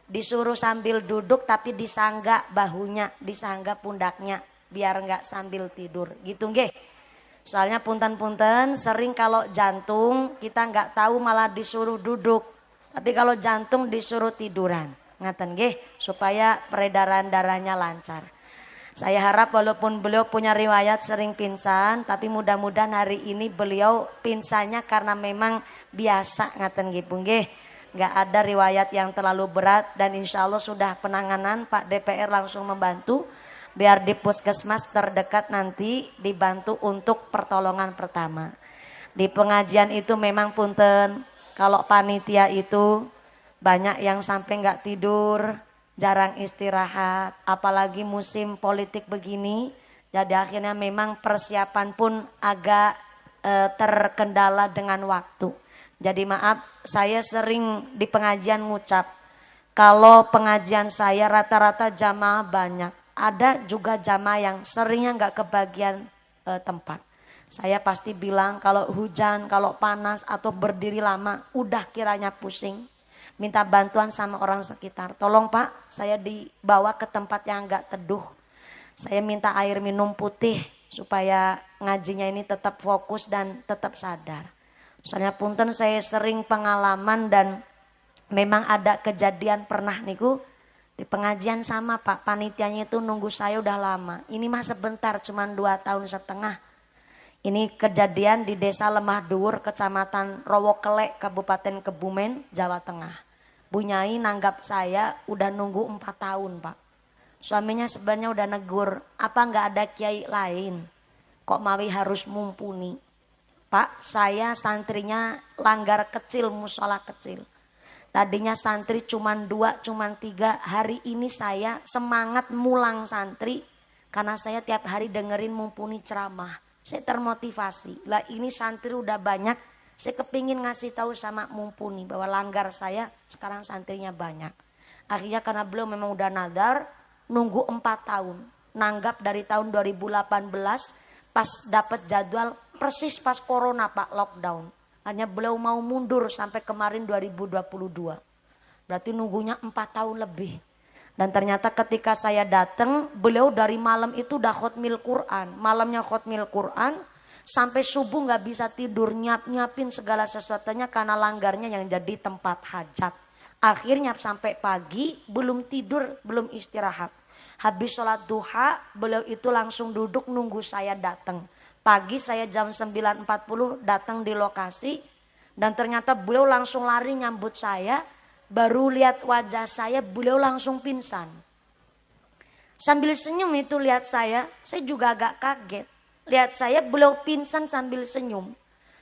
disuruh sambil duduk tapi disangga bahunya, disangga pundaknya, biar nggak sambil tidur, gitu nggih. Soalnya punten-punten sering kalau jantung kita nggak tahu malah disuruh duduk, tapi kalau jantung disuruh tiduran, ngaten nggih, supaya peredaran darahnya lancar. Saya harap walaupun beliau punya riwayat sering pingsan, tapi mudah-mudahan hari ini beliau pingsannya karena memang biasa ngaten nggih nggih. Nggak ada riwayat yang terlalu berat dan insya Allah sudah penanganan Pak DPR langsung membantu. Biar di puskesmas terdekat nanti dibantu untuk pertolongan pertama. Di pengajian itu memang punten, kalau panitia itu banyak yang sampai nggak tidur, jarang istirahat, apalagi musim politik begini. Jadi akhirnya memang persiapan pun agak terkendala dengan waktu. Jadi maaf, saya sering di pengajian ngucap, kalau pengajian saya rata-rata jamaah banyak. Ada juga jamaah yang seringnya nggak kebagian tempat. Saya pasti bilang kalau hujan, kalau panas atau berdiri lama, udah kiranya pusing. Minta bantuan sama orang sekitar. Tolong Pak, saya dibawa ke tempat yang nggak teduh. Saya minta air minum putih supaya ngajinya ini tetap fokus dan tetap sadar. Soalnya punten saya sering pengalaman dan memang ada kejadian pernah niku. Di pengajian sama Pak, panitianya itu nunggu saya udah lama. Ini mah sebentar, cuma 2,5 tahun. Ini kejadian di desa Lemah Dhuwur, kecamatan Rowokele, Kabupaten Kebumen, Jawa Tengah. Bu Nyai nanggap saya udah nunggu 4 tahun Pak. Suaminya sebenarnya udah negur, apa nggak ada kiai lain? Kok mawi harus mumpuni? Pak, saya santrinya langgar kecil, musola kecil. Tadinya santri cuman 2, cuman 3. Hari ini saya semangat mulang santri. Karena saya tiap hari dengerin mumpuni ceramah. Saya termotivasi. Lah ini santri udah banyak. Saya kepingin ngasih tahu sama mumpuni. Bahwa langgar saya sekarang santrinya banyak. Akhirnya karena beliau memang udah nadar. Nunggu 4 tahun. Nanggap dari tahun 2018. Pas dapat jadwal persis pas corona Pak, lockdown. Hanya beliau mau mundur sampai kemarin 2022. Berarti nunggunya 4 tahun lebih. Dan ternyata ketika saya datang, beliau dari malam itu udah khotmil Quran. Malamnya khotmil Quran, sampai subuh gak bisa tidur, nyiapin segala sesuatunya karena langgarnya yang jadi tempat hajat. Akhirnya sampai pagi, belum tidur, belum istirahat. Habis sholat duha, beliau itu langsung duduk nunggu saya datang. Pagi saya jam 9.40 datang di lokasi dan ternyata beliau langsung lari nyambut saya. Baru lihat wajah saya beliau langsung pingsan. Sambil senyum itu lihat saya juga agak kaget. Lihat saya beliau pingsan sambil senyum.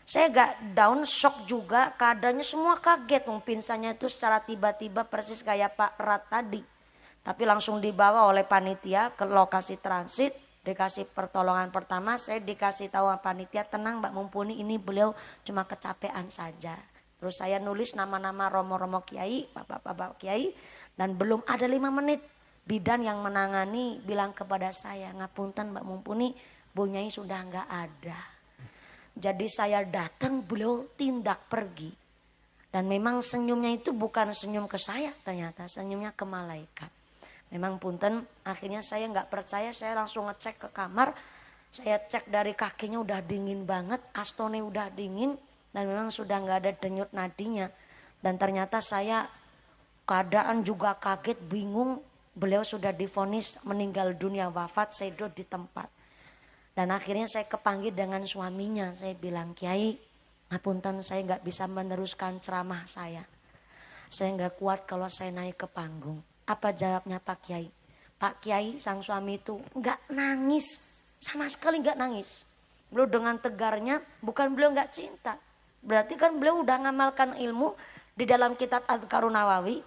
Saya agak down, shock juga, keadaannya semua kaget. Pingsannya itu secara tiba-tiba persis kayak Pak Rat tadi. Tapi langsung dibawa oleh panitia ke lokasi transit. Dikasih pertolongan pertama, saya dikasih tahu panitia, tenang Mbak Mumpuni, ini beliau cuma kecapean saja. Terus saya nulis nama-nama romo-romo kiai, bapak-bapak kiai, dan belum ada 5 menit. Bidan yang menangani bilang kepada saya, ngapunten Mbak Mumpuni, Bu Nyai sudah nggak ada. Jadi saya datang, beliau tindak pergi. Dan memang senyumnya itu bukan senyum ke saya ternyata, senyumnya ke malaikat. Memang punten, akhirnya saya nggak percaya, saya langsung ngecek ke kamar. Saya cek dari kakinya udah dingin banget, astone udah dingin. dan memang sudah nggak ada denyut nadinya. Dan ternyata saya keadaan juga kaget, bingung. Beliau sudah divonis meninggal dunia, wafat, saya duduk di tempat. Dan akhirnya saya kepanggil dengan suaminya. Saya bilang, Kiai, ngapunten saya nggak bisa meneruskan ceramah saya. Saya nggak kuat kalau saya naik ke panggung. Apa jawabnya Pak Kiai? Pak Kiai, sang suami itu nggak nangis, sama sekali nggak nangis. Beliau dengan tegarnya, bukan beliau nggak cinta. Berarti kan beliau udah ngamalkan ilmu di dalam kitab Adhkarun Nawawi.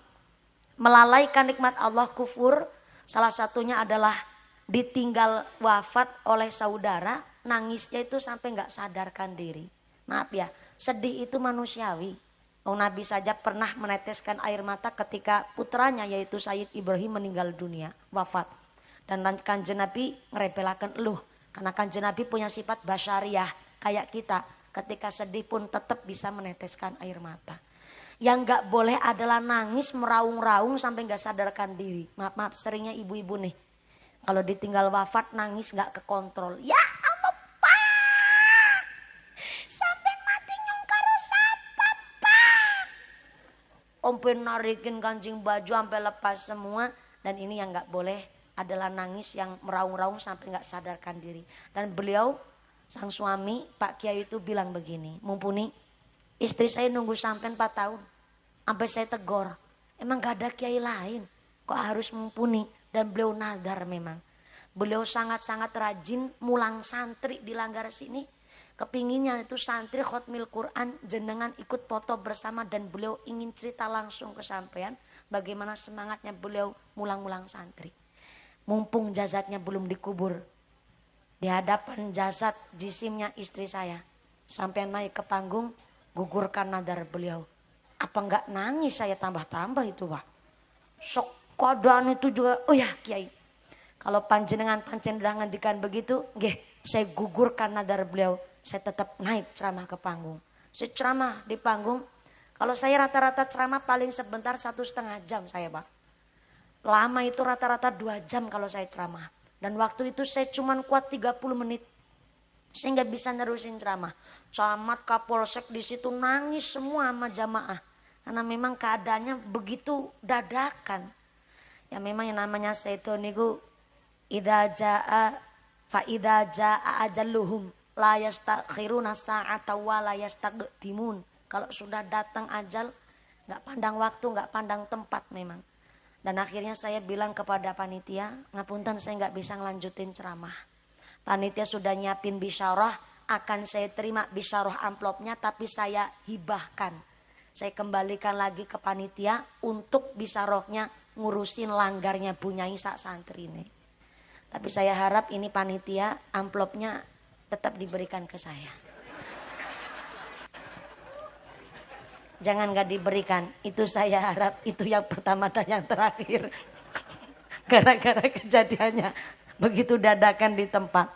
Melalaikan nikmat Allah, kufur. Salah satunya adalah ditinggal wafat oleh saudara. Nangisnya itu sampai nggak sadarkan diri. Maaf ya, sedih itu manusiawi. Nabi saja pernah meneteskan air mata ketika putranya yaitu Sayyid Ibrahim meninggal dunia, wafat. Dan Kanjeng Nabi ngerebelakan eluh. Karena Kanjeng Nabi punya sifat basyariah kayak kita. Ketika sedih pun tetap bisa meneteskan air mata. Yang gak boleh adalah nangis meraung-raung sampai gak sadarkan diri. Maaf, seringnya ibu-ibu nih. Kalau ditinggal wafat nangis gak kekontrol. Ya Allah Pak, sampai mati nyong karo sapa Pak. Ompe narikin kancing baju sampai lepas semua. Dan ini yang gak boleh adalah nangis yang meraung-raung sampai gak sadarkan diri. Dan beliau, sang suami Pak Kiai itu bilang begini, mumpuni istri saya nunggu sampai 4 tahun. Sampai saya tegor. Emang gak ada kiai lain. Kok harus mumpuni. Dan beliau nadar memang. Beliau sangat-sangat rajin mulang santri di Langgar sini. Kepinginnya itu santri khotmil Quran. Jenengan ikut foto bersama. Dan beliau ingin cerita langsung ke sampean. Bagaimana semangatnya beliau mulang-mulang santri. Mumpung jasadnya belum dikubur. Di hadapan jasad jisimnya istri saya. Sampai naik ke panggung. Gugurkan nadar beliau. Apa enggak nangis saya tambah-tambah itu Pak. Sok keadaan itu juga. Oh ya Kiai. Kalau panjenengan panjenengan ngendikan begitu. Nggih, saya gugurkan nadar beliau. Saya tetap naik ceramah ke panggung. Saya ceramah di panggung. Kalau saya rata-rata ceramah paling sebentar 1,5 jam saya Pak. Lama itu rata-rata 2 jam kalau saya ceramah. Dan waktu itu saya cuma kuat 30 menit. Saya nggak bisa nerusin ceramah. Camat Kapolsek di situ nangis semua sama jamaah. Karena memang keadaannya begitu dadakan. Ya memang yang namanya setan niku idza jaa fa idza jaa ajalluhum la yastakhiruna sa'ata wa la yastaqdimun. Kalau sudah datang ajal nggak pandang waktu, nggak pandang tempat memang. Dan akhirnya saya bilang kepada panitia, ngapunten saya nggak bisa ngelanjutin ceramah. Panitia sudah nyiapin bisyarah, akan saya terima bisyarah amplopnya tapi saya hibahkan. Saya kembalikan lagi ke panitia untuk bisyarahnya ngurusin langgarnya Bu Nyai sak santri ini. Tapi saya harap ini panitia amplopnya tetap diberikan ke saya. Jangan gak diberikan, itu saya harap itu yang pertama dan yang terakhir. Gara-gara kejadiannya begitu dadakan di tempat.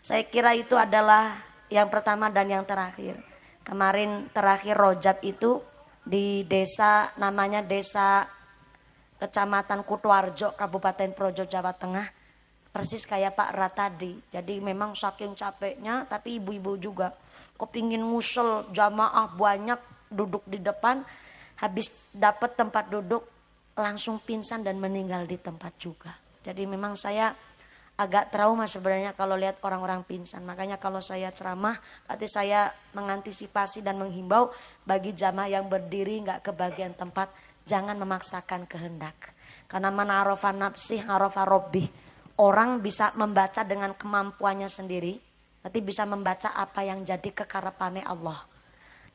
Saya kira itu adalah yang pertama dan yang terakhir. Kemarin terakhir Rojab itu di desa namanya desa Kecamatan Kutuarjo, Kabupaten Projo, Jawa Tengah. Persis kayak Pak Rat tadi. Jadi memang saking capeknya tapi ibu-ibu juga kepingin ngusel jamaah banyak duduk di depan. Habis dapat tempat duduk langsung pingsan dan meninggal di tempat juga. Jadi memang saya agak trauma sebenarnya kalau lihat orang-orang pingsan. Makanya kalau saya ceramah, berarti saya mengantisipasi dan menghimbau bagi jamaah yang berdiri nggak kebagian tempat, jangan memaksakan kehendak. Karena man arafa nafsih arafa rabbih. Orang bisa membaca dengan kemampuannya sendiri, berarti bisa membaca apa yang jadi kekarepannya Allah.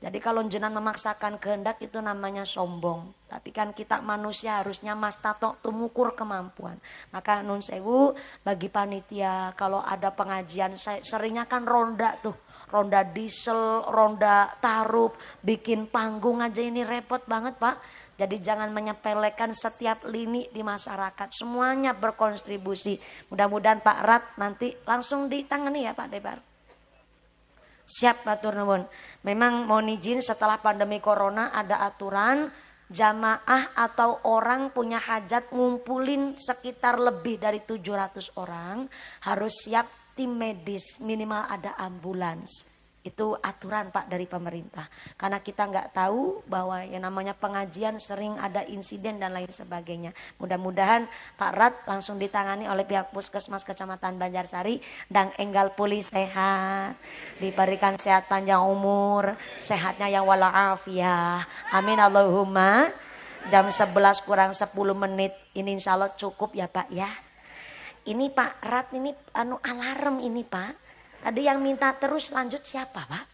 Jadi kalau jenengan memaksakan kehendak itu namanya sombong. Tapi kan kita manusia harusnya mastato tumukur kemampuan. Maka nun sewu bagi panitia kalau ada pengajian seringnya kan ronda tuh. Ronda diesel, ronda tarup, bikin panggung aja ini repot banget Pak. Jadi jangan menyepelekan setiap lini di masyarakat. Semuanya berkontribusi. Mudah-mudahan Pak Rat nanti langsung ditangani ya Pak Debar. Siap matur nuwun. Memang mohon izin setelah pandemi corona ada aturan jamaah atau orang punya hajat ngumpulin sekitar lebih dari 700 orang harus siap tim medis, minimal ada ambulans. Itu aturan Pak dari pemerintah. Karena kita nggak tahu bahwa yang namanya pengajian sering ada insiden dan lain sebagainya. Mudah-mudahan Pak Rat langsung ditangani oleh pihak Puskesmas Kecamatan Banjarsari dan enggal pulih sehat. Diberikan sehat panjang umur, sehatnya yang walafiat. Amin Allahumma. Jam 11 kurang 10 menit ini insya Allah cukup ya Pak ya. Ini Pak Rat ini alarm ini Pak. Tadi yang minta terus lanjut siapa Pak?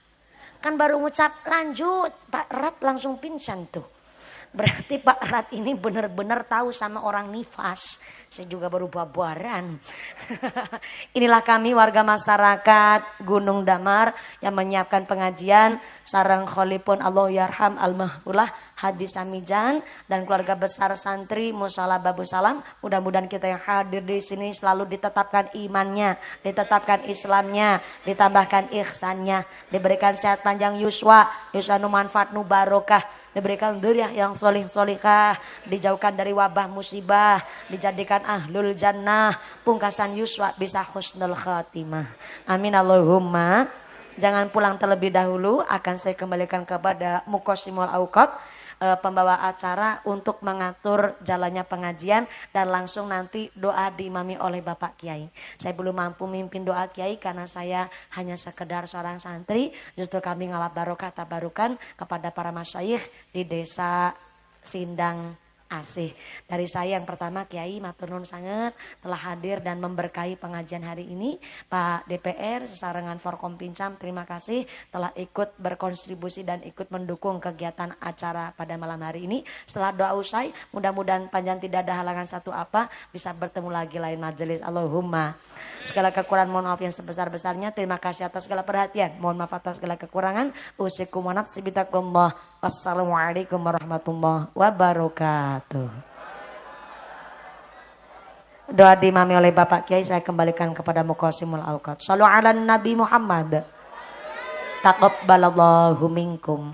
Kan baru ngucap lanjut, Pak Rat langsung pingsan tuh. Berarti Pak Rat ini benar-benar tahu sama orang nifas. Saya juga baru buaran. Inilah kami warga masyarakat Gunung Damar yang menyiapkan pengajian sareng kholipun Allah yarham al-mahfulah Haji Samijan dan keluarga besar santri Musala Babu Salam. Mudah-mudahan kita yang hadir di sini selalu ditetapkan imannya, ditetapkan Islamnya, ditambahkan ihsannya, diberikan sehat panjang yuswa nu manfaat nu barokah, diberikan dzurriyyah yang solih solikah, dijauhkan dari wabah musibah, dijadikan ahlul jannah, pungkasan yuswa bisa husnul khatimah. Amin Allahumma. Jangan pulang terlebih dahulu, akan saya kembalikan kepada Muqassimul Auqat, pembawa acara untuk mengatur jalannya pengajian dan langsung nanti doa diimami oleh Bapak Kiai. Saya belum mampu mimpin doa Kiai karena saya hanya sekedar seorang santri. Justru kami ngalap barokah tabarukan kepada para masyayikh di desa Sindang Asih. Dari saya yang pertama Kiai matur nuwun sanget telah hadir dan memberkahi pengajian hari ini. Pak DPR sesarengan Forkompincam terima kasih telah ikut berkontribusi dan ikut mendukung kegiatan acara pada malam hari ini. Setelah doa usai mudah-mudahan panjang tidak ada halangan satu apa bisa bertemu lagi lain majelis. Allahumma. Segala kekurangan mohon maaf yang sebesar-besarnya. Terima kasih atas segala perhatian. Mohon maaf atas segala kekurangan. Usikum wa nafsi bitakumullah. Wassalamualaikum warahmatullahi wabarakatuh. Doa diimami oleh Bapak Kiai saya kembalikan kepada Muqassimul Auqat. Shallu ala Nabi Muhammad. Taqabbalallahu minkum.